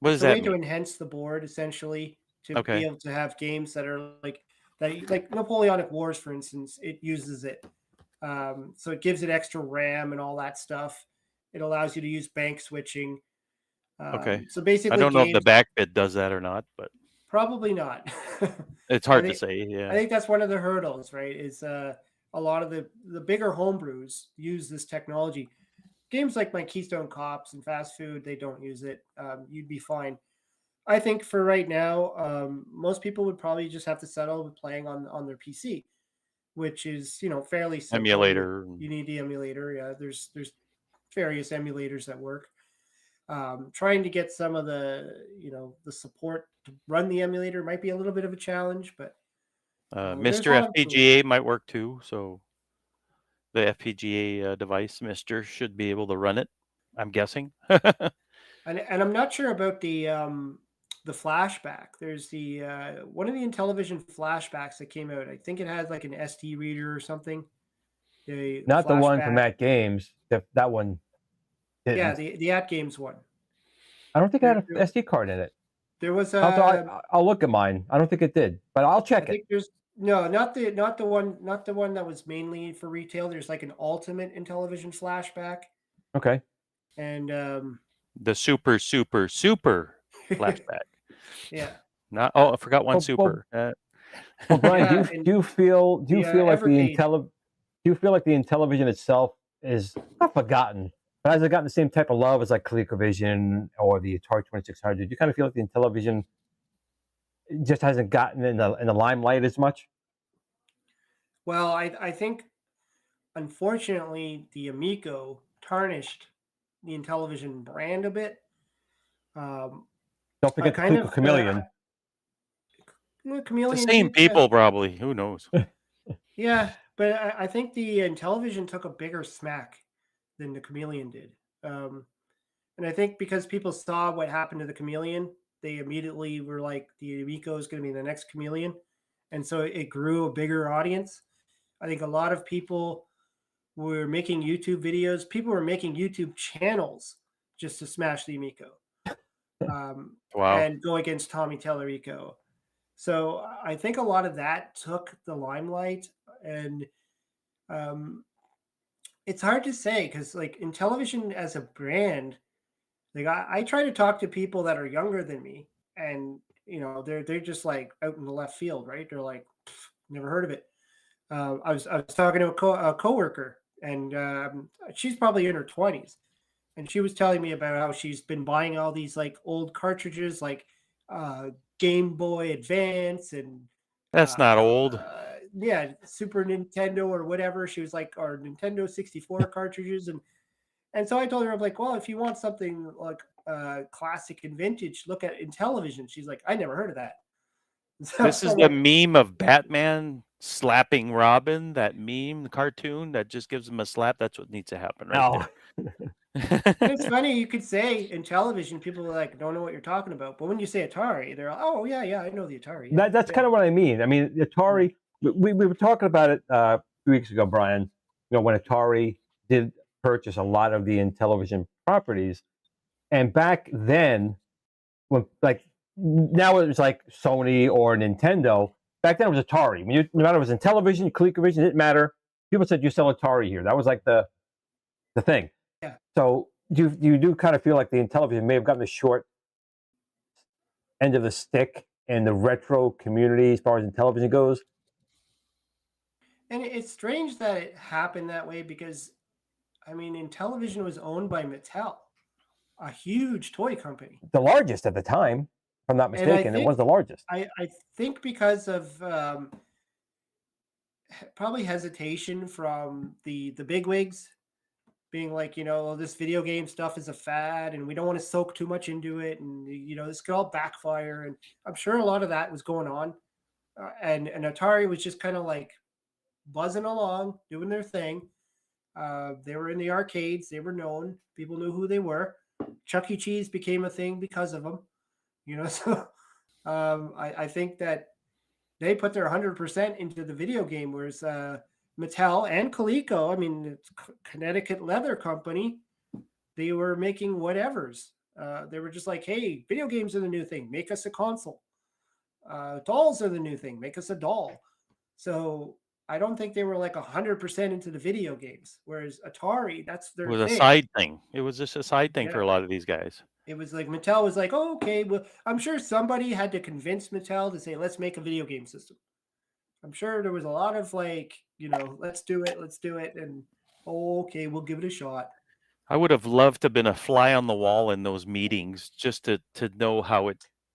does a that way to mean? enhance the board essentially to be able to have games that are like Napoleonic Wars, for instance. It uses it, so it gives it extra RAM and all that stuff. It allows you to use bank switching. So basically, I don't know if the backbit does that or not, but probably not. it's hard to say. Yeah, I think that's one of the hurdles, right? Is a lot of the bigger homebrews use this technology. Games like my Keystone Cops and Fast Food, they don't use it. You'd be fine. I think for right now, most people would probably just have to settle with playing on their PC, which is fairly simple. Emulator. You need the emulator. Yeah, there's various emulators that work. Trying to get some of the support to run the emulator might be a little bit of a challenge, but Mr. FPGA might work too. So the FPGA device, Mr. should be able to run it, I'm guessing. and I'm not sure about the flashback. There's the one of the Intellivision flashbacks that came out. I think it has like an SD reader or something. Not the one from At Games. That one. Didn't. Yeah, the At Games one. I don't think it had an SD card in it. There was I'll look at mine. I don't think it did, but I'll check it. There's not the one that was mainly for retail. There's like an ultimate Intellivision flashback. Okay. And the super flashback. Yeah. I forgot one super. Well, Brian, do you feel like the Intellivision itself is not forgotten, but has it gotten the same type of love as like ColecoVision or the Atari 2600? Do you kind of feel like the Intellivision just hasn't gotten in the limelight as much? Well, I think unfortunately the Amico tarnished the Intellivision brand a bit. Don't forget the Chameleon. Chameleon. The same people, probably. Who knows? Yeah, but I think the Intellivision took a bigger smack than the Chameleon did. And I think because people saw what happened to the Chameleon, they immediately were like, the Amico is going to be the next Chameleon. And so it grew a bigger audience. I think a lot of people were making YouTube videos. People were making YouTube channels just to smash the Amico Wow. and go against Tommy Tallarico. So I think a lot of that took the limelight, and it's hard to say because, like, Intellivision as a brand, like I try to talk to people that are younger than me, and they're just like out in the left field, right? They're like, never heard of it. I was talking to a coworker, and she's probably in her 20s, and she was telling me about how she's been buying all these like old cartridges, like Game Boy Advance and That's not old. yeah, Super Nintendo or whatever. She was like, or Nintendo 64 cartridges, and so I told her, I'm like, well, if you want something like classic and vintage, look at Intellivision. She's like, I never heard of that. So, This is the meme of Batman slapping Robin, that meme, the cartoon that just gives him a slap. That's what needs to happen right there. It's funny, you could say Intellivision, people are like, don't know what you're talking about. But when you say Atari, they're like, oh, yeah, I know the Atari. Yeah, That's kind of what I mean. I mean, Atari, we were talking about it 2 weeks ago, Brian, when Atari did purchase a lot of the Intellivision properties. And back then, when now it was like Sony or Nintendo. Back then it was Atari. I mean, no matter if it was Intellivision, ColecoVision, it didn't matter. People said you sell Atari here. That was like the thing. Yeah. So you do kind of feel like the Intellivision may have gotten the short end of the stick in the retro community as far as Intellivision goes. And it's strange that it happened that way because, I mean, Intellivision was owned by Mattel, a huge toy company. The largest at the time, if I'm not mistaken. It was the largest. I think because of probably hesitation from the bigwigs being like, this video game stuff is a fad and we don't want to soak too much into it. And, this could all backfire. And I'm sure a lot of that was going on. And Atari was just kind of like buzzing along, doing their thing. They were in the arcades. They were known. People knew who they were. Chuck E. Cheese became a thing because of them. So I think that they put their 100% into the video game, whereas Mattel and Coleco, I mean, it's Connecticut Leather Company, they were making whatevers. They were just like, hey, video games are the new thing. Make us a console. Dolls are the new thing. Make us a doll. So I don't think they were like 100% into the video games, whereas Atari, that's their thing. It was a side thing. It was just a side thing for a lot of these guys. It was like Mattel was like, oh, okay, well, I'm sure somebody had to convince Mattel to say, let's make a video game system. I'm sure there was a lot of like, let's do it. And okay, we'll give it a shot. I would have loved to have been a fly on the wall in those meetings just to know how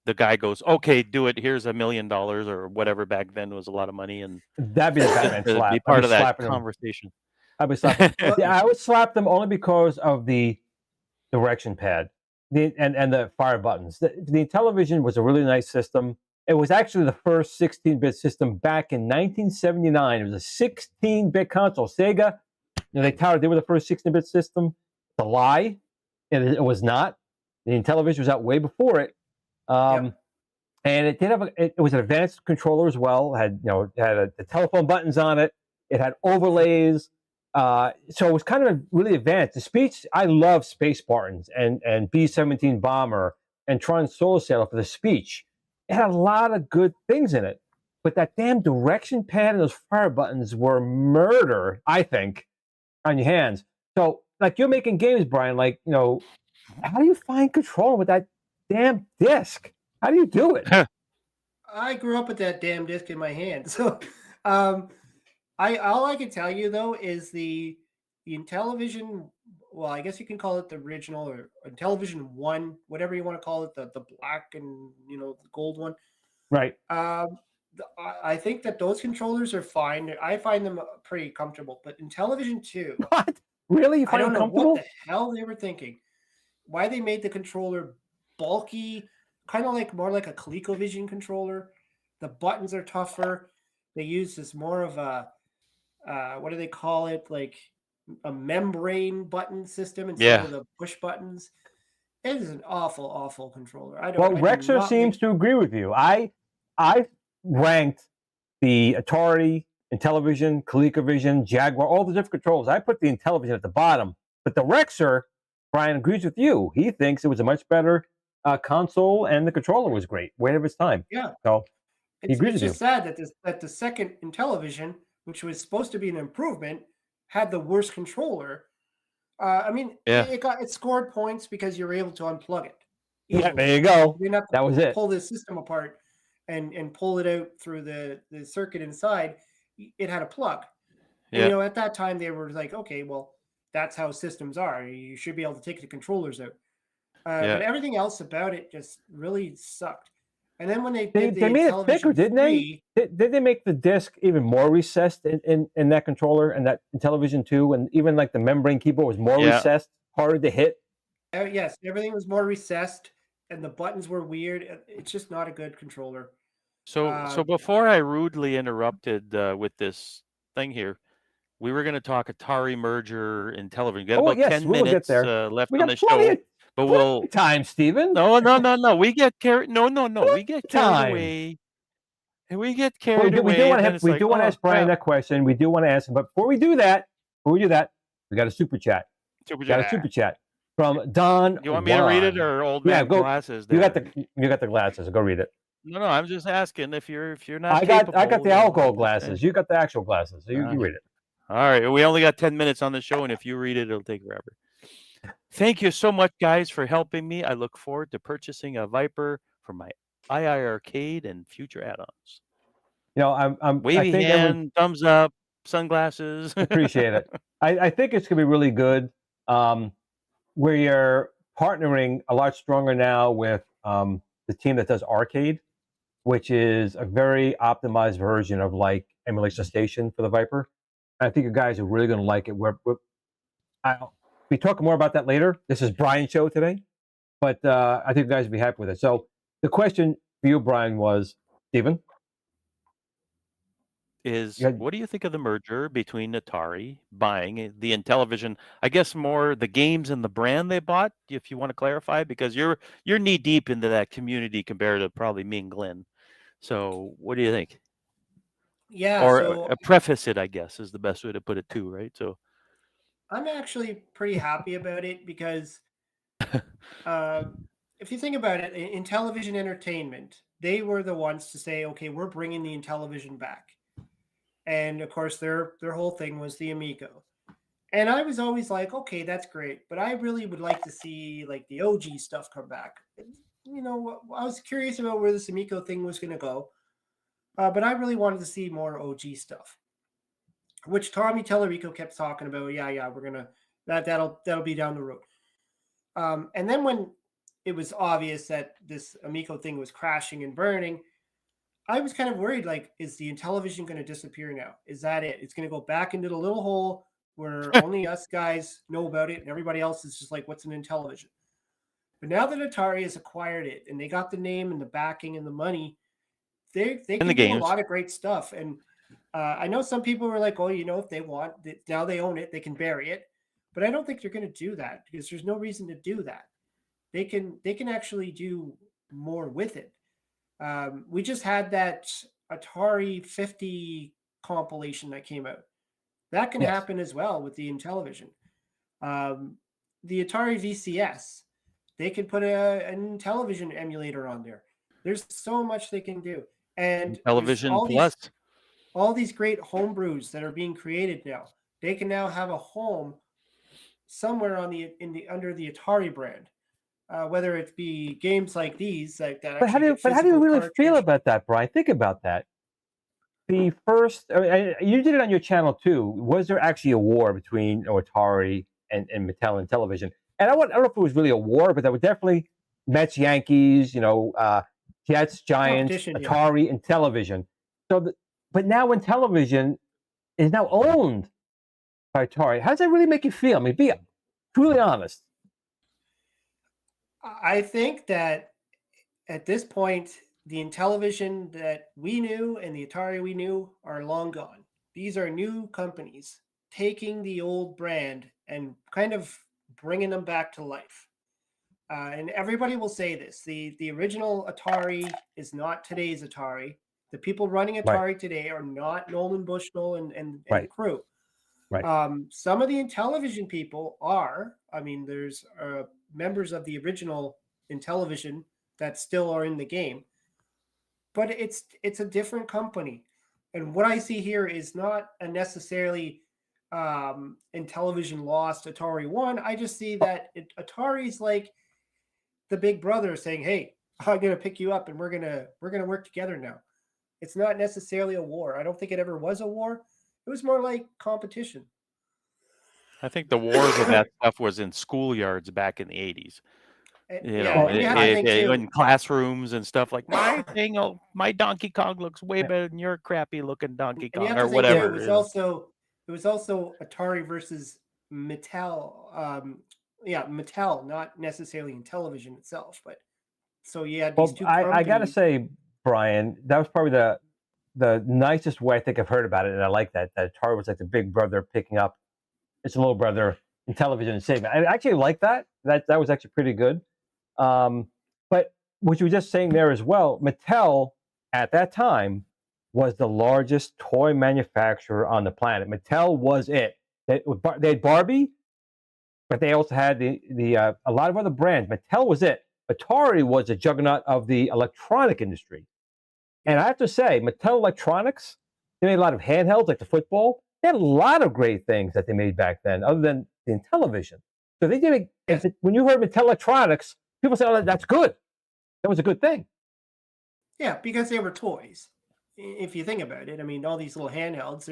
the guy goes, okay, do it. Here's $1 million or whatever. Back then was a lot of money. And that'd be the Batman slap. Be part of that conversation. I would slap them. Yeah, I would slap them only because of the direction pad. And the fire buttons. The Intellivision was a really nice system. It was actually the first 16-bit system back in 1979. It was a 16-bit console. Sega, they were the first 16-bit system. It's a lie. It was not. The Intellivision was out way before it. And it did have it was an advanced controller as well. It had the telephone buttons on it. It had overlays. So it was kind of really advanced. The speech, I love Space Spartans and B-17 Bomber and Tron Solar Sailor for the speech. It had a lot of good things in it. But that damn direction pad and those fire buttons were murder, I think, on your hands. So, like, you're making games, Brian, like, how do you find control with that damn disc? How do you do it? I grew up with that damn disc in my hand. So, all I can tell you though is the Intellivision. Well, I guess you can call it the original or Intellivision 1, whatever you want to call it, the black and the gold one. Right. I think that those controllers are fine. I find them pretty comfortable. But Intellivision 2, what? Really? You I find don't it know comfortable? what the hell they were thinking. Why they made the controller bulky, kind of like more like a ColecoVision controller. The buttons are tougher. They use this more of a what do they call it? Like a membrane button system instead of the push buttons. It is an awful, awful controller. Well, Rexer seems to agree with you. I ranked the Atari Intellivision, ColecoVision, Jaguar, all the different controllers. I put the Intellivision at the bottom, but the Rexer, Brian agrees with you. He thinks it was a much better console, and the controller was great, way of its time. Yeah. So he agrees It's with just sad that the second Intellivision, which was supposed to be an improvement, had the worst controller. I mean, Yeah. it scored points because you were able to unplug it. you. Yeah, easily. there you go. You didn't have to That was it. pull the system apart and pull it out through the circuit inside. It had a plug. And, Yeah. at that time they were like, okay, well, that's how systems are. You should be able to take the controllers out. But everything else about it just really sucked. And then when they did They made it thicker, Intellivision didn't 3, they? Did they make the disc even more recessed in that controller and that Intellivision too? And even like the membrane keyboard was more recessed, harder to hit. Yes, everything was more recessed, and the buttons were weird. It's just not a good controller. So before I rudely interrupted with this thing here, we were going to talk Atari merger and television. We got about 10 we will minutes get there. left We on got the show. plenty of But we'll time, Stephen. no. We get carried. No. We get carried away. And we get carried away. We do want and to. We do want to ask Brian crap. that question. We do want to ask him. But before we do that, we got a super chat. Super Got a super chat from Don. You want me to read it or old man glasses? You there? you got the glasses. Go read it. No. I'm just asking if you're not. I got capable, the alcohol glasses. You got the actual glasses. So you read it. All right. We only got 10 minutes on the show, and if you read it, it'll take forever. Thank you so much, guys, for helping me. I look forward to purchasing a Viper for my iiRcade and future add-ons. I'm Wavy hand, thumbs up, sunglasses. Appreciate it. I think it's gonna be really good. We are partnering a lot stronger now with the team that does R-Cade, which is a very optimized version of like Emulation Station for the Viper. I think you guys are really going to like it. We talk more about that later. This is Brian's show today, but I think you guys will be happy with it. So the question for you, Brian, was, Stephen, what do you think of the merger between Atari buying the Intellivision? I guess more the games and the brand they bought, if you want to clarify, because you're knee deep into that community compared to probably me and Glenn. So what do you think? Yeah. Or preface it, I guess, is the best way to put it too, right? So I'm actually pretty happy about it because if you think about it, in television entertainment, they were the ones to say, okay, we're bringing the Intellivision back. And of course, their whole thing was the Amico. And I was always like, okay, that's great. But I really would like to see like the OG stuff come back. I was curious about where this Amico thing was going to go. But I really wanted to see more OG stuff, which Tommy Tellerico kept talking about. Yeah, we're gonna that'll be down the road. And then when it was obvious that this Amico thing was crashing and burning, I was kind of worried. Like, is the Intellivision going to disappear now? Is that it? It's going to go back into the little hole where only us guys know about it, and everybody else is just like, "What's an Intellivision?" But now that Atari has acquired it and they got the name and the backing and the money, they can do a lot of great stuff. And I know some people were like, "Oh, if they want, now they own it, they can bury it." But I don't think they're going to do that because there's no reason to do that. They can actually do more with it. We just had that Atari 50 compilation that came out. That can happen as well with the Intellivision. The Atari VCS, they can put an Intellivision emulator on there. There's so much they can do. And Television all these great homebrews that are being created now. They can now have a home somewhere under the Atari brand. Whether it be games like these, like that. But how do you really feel about that, Brian? Think about that. The first, you did it on your channel too. Was there actually a war between Atari and Mattel and Intellivision? And I don't know if it was really a war, but there were definitely Mets, Yankees, Jets, Giants, Atari, and Intellivision. So, but now Intellivision is now owned by Atari. How does that really make you feel? I mean, be truly honest. I think that at this point, the Intellivision that we knew and the Atari we knew are long gone. These are new companies taking the old brand and kind of bringing them back to life. And everybody will say this. The original Atari is not today's Atari. The people running Right. Atari today are not Nolan Bushnell and Right. crew. Right. Some of the Intellivision people are. I mean, there's members of the original Intellivision that still are in the game, but it's a different company. And what I see here is not a necessarily Intellivision lost, Atari won. I just see that Atari's like the big brother saying, "Hey, I'm gonna pick you up, and we're gonna work together now." It's not necessarily a war. I don't think it ever was a war. It was more like competition. I think the wars of that stuff was in schoolyards back in the 80s. You Yeah, know, and you have to think too. in classrooms and stuff like my thing. Oh, my Donkey Kong looks way Yeah. better than your crappy looking Donkey And you Kong have or to think too, whatever. it was also Atari versus Mattel. Mattel, not necessarily Intellivision itself, but so you had these Well, two I gotta companies. say, Brian, that was probably the nicest way I think I've heard about it, and I like that. That Atari was like the big brother picking up its little brother in television and saving it. I actually like that. That was actually pretty good. But what you were just saying there as well, Mattel at that time was the largest toy manufacturer on the planet. Mattel was it. They had Barbie, but they also had a lot of other brands. Mattel was it. Atari was a juggernaut of the electronic industry. And I have to say, Mattel Electronics, they made a lot of handhelds like the football. They had a lot of great things that they made back then, other than the Intellivision. So they did. When you heard Mattel Electronics, people said, "Oh, that's good. That was a good thing." Yeah, because they were toys. If you think about it, I mean, all these little handhelds,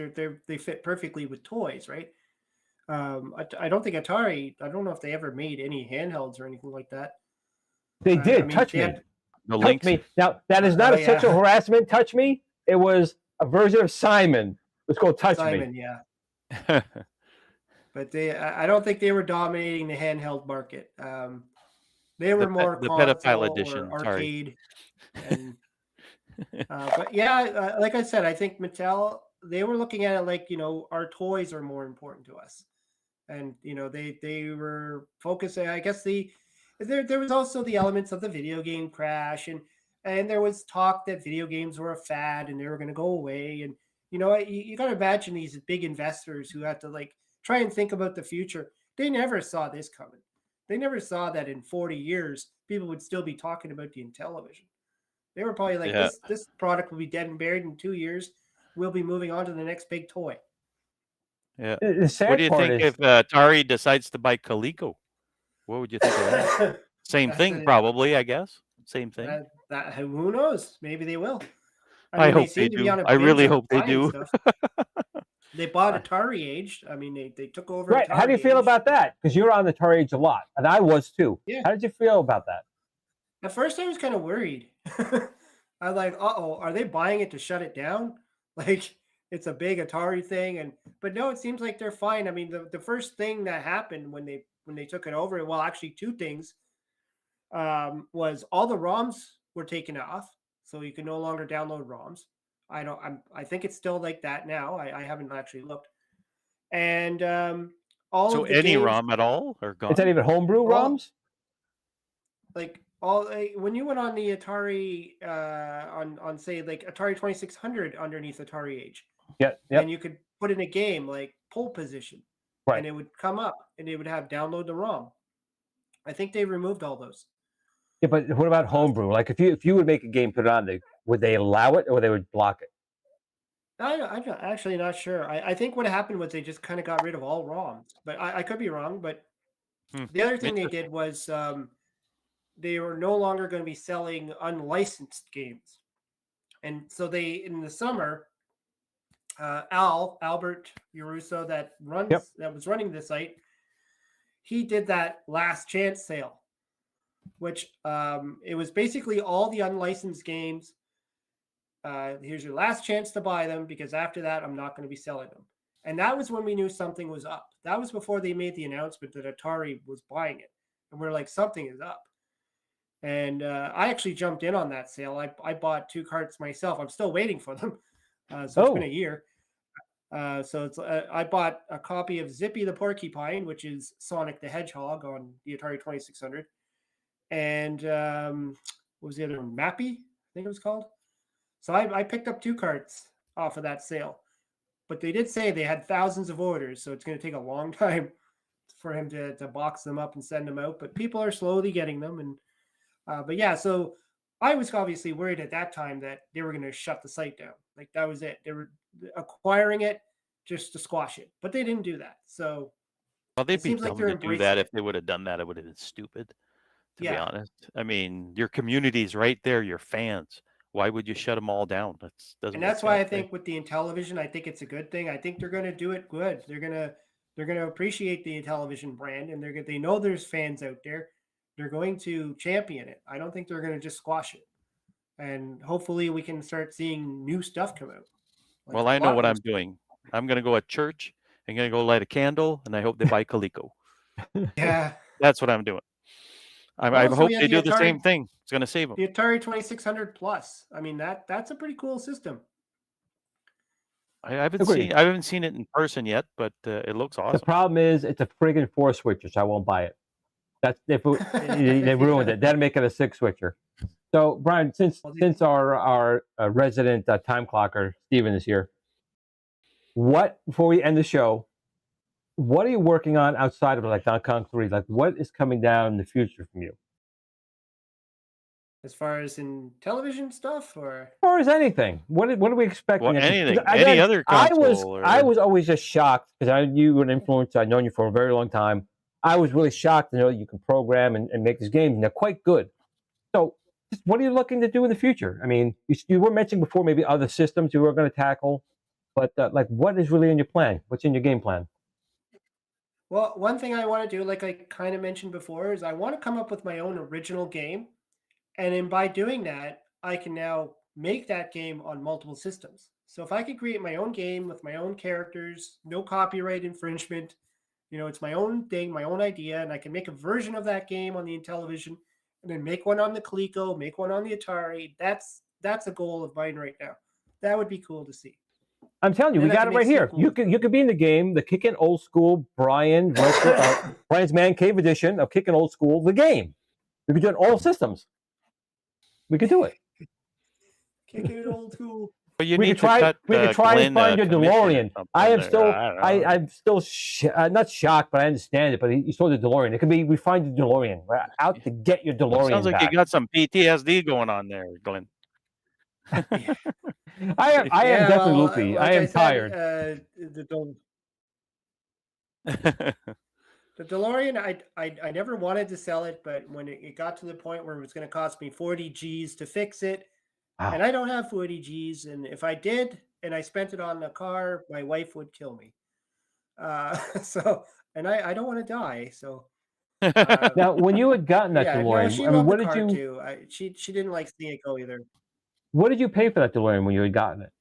they fit perfectly with toys, right? I don't think Atari. I don't know if they ever made any handhelds or anything like that. They did. I mean, Touch they me. had- The Touch links. me. Now, that is not a yeah. sexual harassment, Touch Me. It was a version of Simon. It was called Touch Simon, Me. yeah. But I don't think they were dominating the handheld market. They were more the console pedophile edition. or Sorry. arcade. And, but yeah, like I said, I think Mattel, they were looking at it like, our toys are more important to us. And, they were focusing, I guess there was also the elements of the video game crash, and there was talk that video games were a fad and they were going to go away. And, you got to imagine these big investors who had to like try and think about the future. They never saw this coming. They never saw that in 40 years, people would still be talking about the Intellivision. They were probably like, Yeah. this product will be dead and buried in 2 years. We'll be moving on to the next big toy. Yeah. The sad What do you part think is, if Atari decides to buy Coleco? What would you think of that? Same That's thing, it. probably, I guess. Same thing. Who knows? Maybe they will. I mean, hope seem they to be do. on a I really binge of hope they buying do. stuff. They bought Atari Age. I mean, they took over. right? How do you Atari feel Age. about that? Because you're on the Atari Age a lot, and I was too. Yeah. How did you feel about that? At first, I was kind of worried. I was like, "Uh-oh, are they buying it to shut it down? Like it's a big Atari thing." But no, it seems like they're fine. I mean, the first thing that happened when they took it over, well, actually, two things. Was all the ROMs were taken off, so you can no longer download ROMs. I think it's still like that now. I haven't actually looked. And all So of the any games, ROM at all are gone? It's not even homebrew ROMs. like when you went on the Atari on say like Atari 2600 underneath Atari Age, Yeah. and you could put in a game like Pole Position, Right. and it would come up and it would have download the ROM. I think they removed all those. Yeah, but what about homebrew? Like if you would make a game, put it on there, would they allow it or they would block it? I'm actually not sure. I think what happened was they just kind of got rid of all ROMs, but I could be wrong. But the other thing they did was they were no longer going to be selling unlicensed games. And so in the summer, Albert Uruso that was running the site, he did that last chance sale, which it was basically all the unlicensed games. Here's your last chance to buy them, because after that, I'm not going to be selling them. And that was when we knew something was up. That was before they made the announcement that Atari was buying it. And we're like, something is up. And I actually jumped in on that sale. I bought 2 carts myself. I'm still waiting for them. So it's been a year. I bought a copy of Zippy the Porcupine, which is Sonic the Hedgehog on the Atari 2600. And what was the other one? Mappy, I think it was called. So I picked up 2 carts off of that sale, but they did say they had thousands of orders, so it's going to take a long time for him to box them up and send them out. But people are slowly getting them, and but yeah, so I was obviously worried at that time that they were going to shut the site down. Like that was it. They were acquiring it just to squash it, but they didn't do that. So Well, they'd it be seems like dumb they're to do embracing that. it. If they would have done that, it would have been stupid, to be Yeah, honest. I mean, your community's right there, your fans. Why would you shut them all down? That doesn't and make that's why I sense, right? think with the Intellivision, I think it's a good thing. I think they're going to do it good. They're gonna appreciate the Intellivision brand, and they know there's fans out there. They're going to champion it. I don't think they're going to just squash it. And hopefully, we can start seeing new stuff come out. Like Well, a I know lot what new I'm stuff. doing. I'm going to go at church. I'm going to go light a candle, and I hope they buy Coleco. Yeah. That's what I'm doing. I Well, so hope we have they the do the same thing. It's going to save them. The Atari 2600 Plus. I mean, that's a pretty cool system. I haven't Agreed. seen it in person yet, but it looks The awesome. problem is it's a friggin' 4 switcher, so I won't buy it. That's if they ruined it. That'll make it a 6 switcher. So Brian, since our resident time clocker Steven is here, what before we end the show, what are you working on outside of like Donkey Kong 3? Like what is coming down in the future from you? As far as in television stuff, or Or is anything? What are we expecting? Well, anything, Again, any other console. I was always just shocked because you were an influencer. I've known you for a very long time. I was really shocked to know that you can program and make these games, and they're quite good. So, what are you looking to do in the future? I mean, you were mentioning before maybe other systems you were going to tackle, but like, what is really in your plan? What's in your game plan? well, one thing I want to do, like I kind of mentioned before, is I want to come up with my own original game. And then by doing that, I can now make that game on multiple systems. So if I could create my own game with my own characters, no copyright infringement, it's my own thing, my own idea, and I can make a version of that game on the Intellivision, and then make one on the Coleco, make one on the Atari. That's a goal of mine right now. That would be cool to see. I'm telling you, we got it right here. You could be in the game, the Kickin' Old School Brian's Man Cave edition of Kickin' Old School, the game. We could do it on all systems. We could do it. Kicking it old school. But you we need could try. to cut, We could try and find your DeLorean. I am still. I'm still not shocked, but I understand it. But you saw the DeLorean. It could be we find the DeLorean. We're out to get your DeLorean. Sounds like back. you got some PTSD going on there, Glenn. I am definitely loopy. Like I am tired. The DeLorean, I never wanted to sell it, but when it got to the point where it was going to cost me 40 G's to fix it, and I don't have 40 G's, and if I did and I spent it on the car, my wife would kill me. So, and I don't want to die. So now, when you had gotten that DeLorean, she I mean, loved what the did car you? too. She didn't like seeing it go either. What did you pay for that DeLorean when you had gotten it?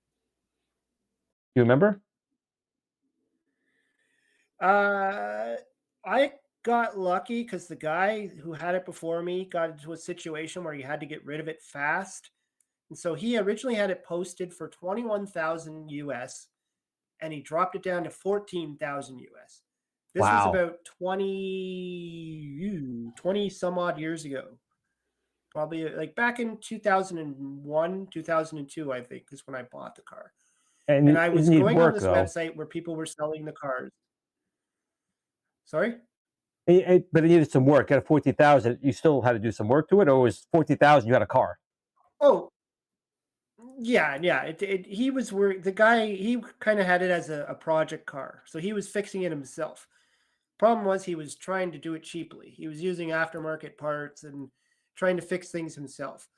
Do you remember? I got lucky because the guy who had it before me got into a situation where he had to get rid of it fast. And so he originally had it posted for 21,000 US and he dropped it down to 14,000 US. This was about 20 some odd years ago. Probably like back in 2001, 2002, I think is when I bought the car. And I was going on this website where people were selling the cars. Sorry? But it needed some work. At 40,000, you still had to do some work to it, or was 40,000 you had a car? Oh, yeah. He was the guy. He kind of had it as a project car, so he was fixing it himself. Problem was he was trying to do it cheaply. He was using aftermarket parts and trying to fix things himself.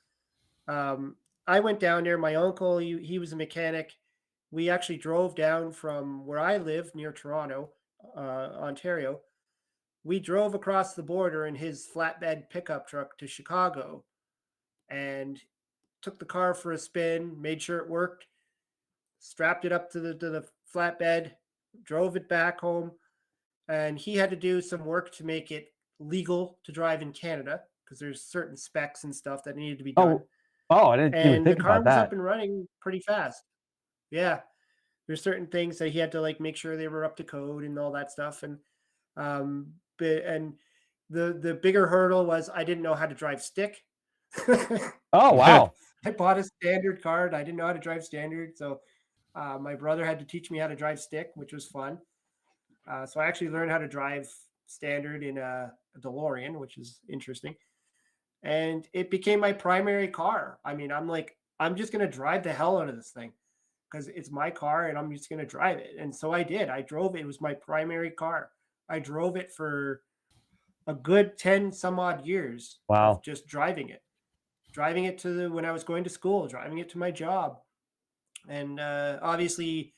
I went down there. My uncle, he was a mechanic. We actually drove down from where I live near Toronto, Ontario. We drove across the border in his flatbed pickup truck to Chicago and took the car for a spin, made sure it worked, strapped it up to the flatbed, drove it back home. And he had to do some work to make it legal to drive in Canada because there's certain specs and stuff that needed to be done. I didn't even think about that. And the car was up and running pretty fast. Yeah. There's certain things that he had to like make sure they were up to code and all that stuff. And the bigger hurdle was I didn't know how to drive stick. Oh, wow. I bought a standard card. I didn't know how to drive standard, so my brother had to teach me how to drive stick, which was fun. So I actually learned how to drive standard in a DeLorean, which is interesting. And it became my primary car. I mean, I'm just gonna drive the hell out of this thing because it's my car and I'm just gonna drive it. And so I did. I drove it. It was my primary car. I drove it for a good 10 some odd years Wow. of just driving it to when I was going to school, driving it to my job. And obviously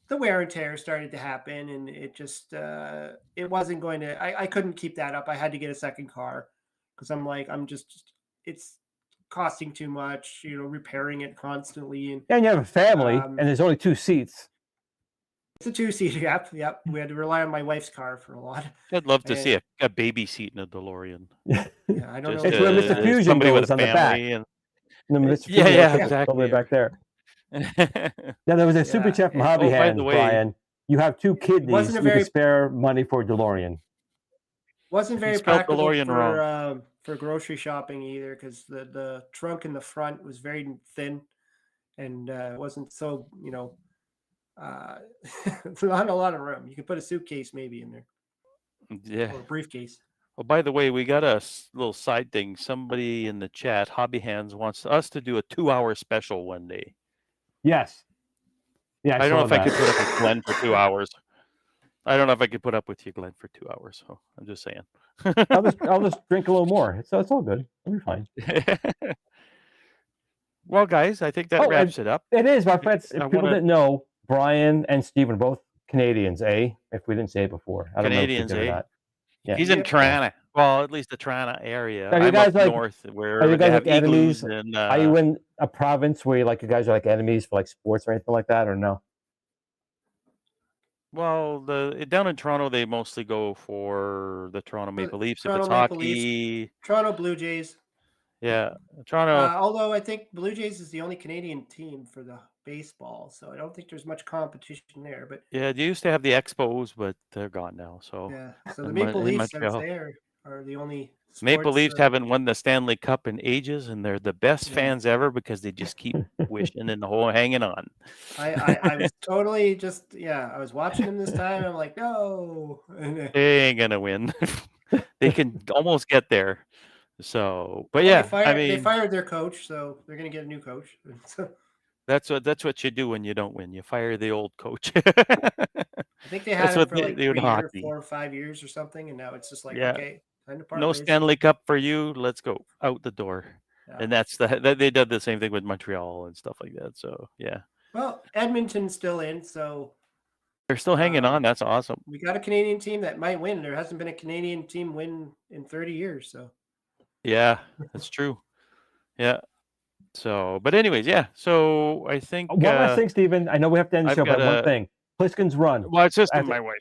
the wear and tear started to happen, and it just it wasn't going to. I couldn't keep that up. I had to get a second car because I'm just it's costing too much, repairing it constantly. And you have a family, and there's only 2 seats. It's a 2-seater. Yep. We had to rely on my wife's car for a lot. I'd love to see a baby seat in a DeLorean. Yeah, I don't know. It's where Mr. Fusion somebody with goes a on the back. family. And Mr. Yeah, Fusion yeah, goes exactly. all the way back there. Yeah, there was a super chat from Hobby Oh, by Hands, the way- Brian. You have 2 kidneys. wasn't a You very- can spare money for a DeLorean. Wasn't very spelled practical DeLorean for grocery shopping either, because the trunk in the front was very thin, and wasn't so not a lot of room. You could put a suitcase maybe in there, Yeah. or a briefcase. Oh, by the way, we got a little side thing. Somebody in the chat, Hobby Hands, wants us to do a 2-hour special one day. Yes. Yeah, I don't know saw if I could that. put up with Glenn for 2 hours. I don't know if I could put up with you, Glenn, for 2 hours. So I'm just saying. I'll just drink a little more. It's all good. It'll be fine. Well, guys, I think that wraps it up. It is, my friends. If I people wanna- didn't know, Brian and Stephen are both Canadians, eh? If we didn't say it before. I don't Canadians, know if we did or eh? not. Yeah. He's in Toronto. Well, at least the Toronto area. Are you I'm guys up like- north where are you they guys have like enemies? igloos and Are you in a province where you guys are like enemies for like sports or anything like that, or no? well, down in Toronto they mostly go for the Toronto Maple Leafs. Toronto if it's Maple hockey, Toronto Blue Jays. yeah, Toronto. Although I think Blue Jays is the only Canadian team for the baseball, so I don't think there's much competition there. But Yeah, they used to have the Expos, but they're gone now. So yeah, so the in Maple in Leafs Montreal. are the only Maple sports, Leafs haven't won the Stanley Cup in ages, and they're the best Yeah. fans ever because they just keep wishing and the whole hanging on. I was totally I was watching them this time. And I'm like, no. And, They ain't gonna win. They can almost get there. So, but well, yeah, they fired their coach, so they're gonna get a new coach. So that's what you do when you don't win. You fire the old coach. I think they had That's it what for they like do in 3 or hockey. 4 or 5 years or something, and now it's just like, Yeah. okay, time to part No ways. Stanley Cup for you. Let's go out the door. Yeah. And that's they did the same thing with Montreal and stuff like that. So yeah, Well, Edmonton's still in, so they're still hanging on. That's awesome. we got a Canadian team that might win. There hasn't been a Canadian team win in 30 years, so Yeah, that's true. Yeah. So, but anyways, yeah. So I think One last thing, Stephen. I know we have to end the I've show, but got one a- thing. Pliskin's Run. well, it's just I think- my wife.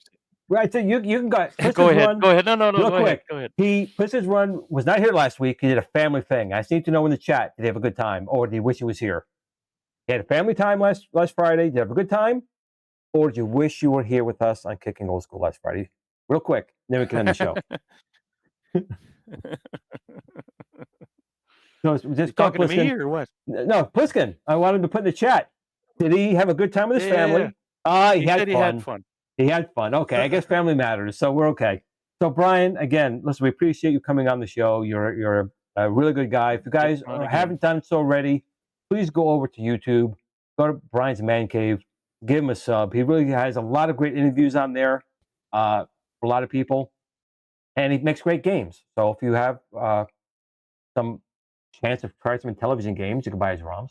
Right, so you can go. Pliskin's Go ahead. Run, Go ahead. No, real go ahead. quick. Go ahead. Pliskin's Run was not here last week. He did a family thing. I just need to know in the chat, did he have a good time, or did he wish he was here? He had a family time last Friday. Did you have a good time, or did you wish you were here with us on Kicking Old School last Friday? Real quick, then we can end the show. So it's You just call talking to me Pliskin. or what? No, Pliskin. I wanted to put in the chat. Did he have a good time with his Yeah, yeah, family? yeah. He had said fun. he had fun. He had fun. Okay, I guess family matters, so we're okay. So Brian, again, listen, we appreciate you coming on the show. You're a really good guy. If you guys on again. haven't done so already, please go over to YouTube, go to Brian's Man Cave, give him a sub. He really has a lot of great interviews on there for a lot of people, and he makes great games. So if you have some chance of trying some Intellivision games, you can buy his ROMs.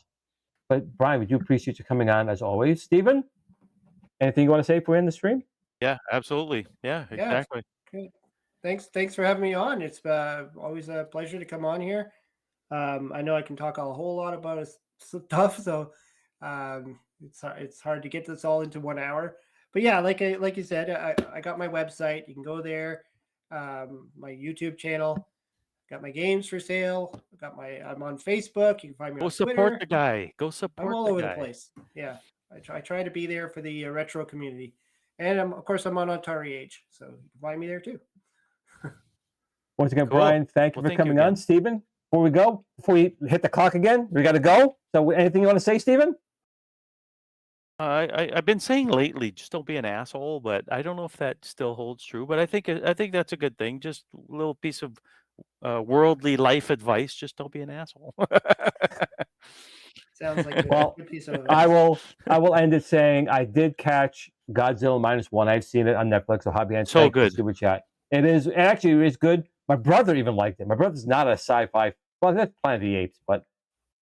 But Brian, we do appreciate you coming on as always. Stephen, anything you want to say before we end the stream? Yeah, absolutely. Yeah, Yeah. exactly. thanks for having me on. It's always a pleasure to come on here. I know I can talk a whole lot about stuff, so it's hard to get this all into 1 hour. But yeah, like you said, I got my website. You can go there. My YouTube channel. Got my games for sale. I'm on Facebook. You can find me Go on support Twitter. the guy. Go support I'm all the over guy. the place. Yeah, I try to be there for the retro community, and of course I'm on Atari Age, so you can find me there too. Once again, Cool. Brian, thank you Well, for thank you coming on. again. Stephen, before we go, before we hit the clock again, we got to go. So, anything you want to say, Steven? I've been saying lately, just don't be an asshole, but I don't know if that still holds true. But I think that's a good thing. Just a little piece of worldly life advice. Just don't be an asshole. Sounds like a Well, good piece of advice. I will end it saying I did catch Godzilla -1. I've seen it on Netflix. So Hobby Hands, So thank you for good. Super Chat. It is actually it is good. My brother even liked it. My brother's not a sci-fi. Well, that's Planet of the Apes, but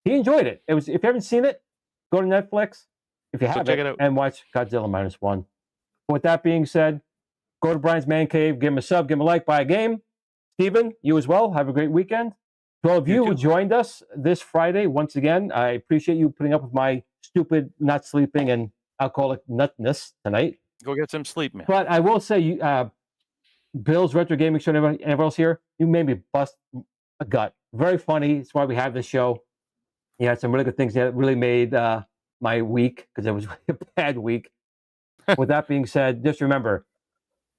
he enjoyed it. It was. If you haven't seen it, go to Netflix. If you have check it out. and watch Godzilla -1. With that being said, go to Brian's Man Cave, give him a sub, give him a like, buy a game. Steven, you as well. Have a great weekend. To all of you who joined us this Friday, once again, I appreciate you putting up with my stupid not sleeping and alcoholic nutness tonight. Go get some sleep, man. But I will say, Bill's Retro Gaming Show, and everyone else here, you made me bust a gut. Very funny. That's why we have this show. You had some really good things that really made my week, because it was a bad week. With that being said, just remember,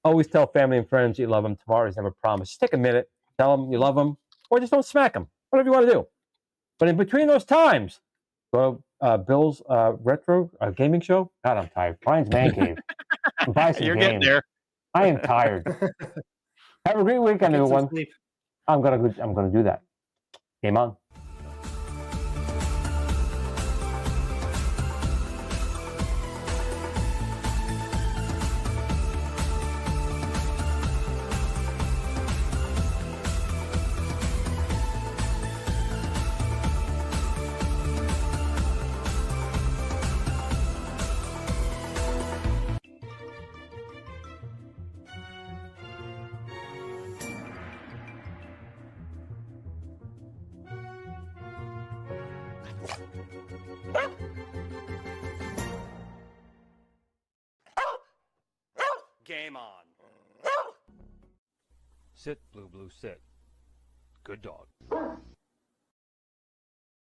always tell family and friends you love them. Tomorrow is never promised. Just take a minute, tell them you love them, or just don't smack them. Whatever you want to do. But in between those times, go to Bill's Retro Gaming Show. God, I'm tired. Brian's Man Cave. Buy some You're games. getting there. I am tired. Have a great weekend, everyone. I'm gonna do that. Game on. Game on. Sit, Blue, sit. Good dog.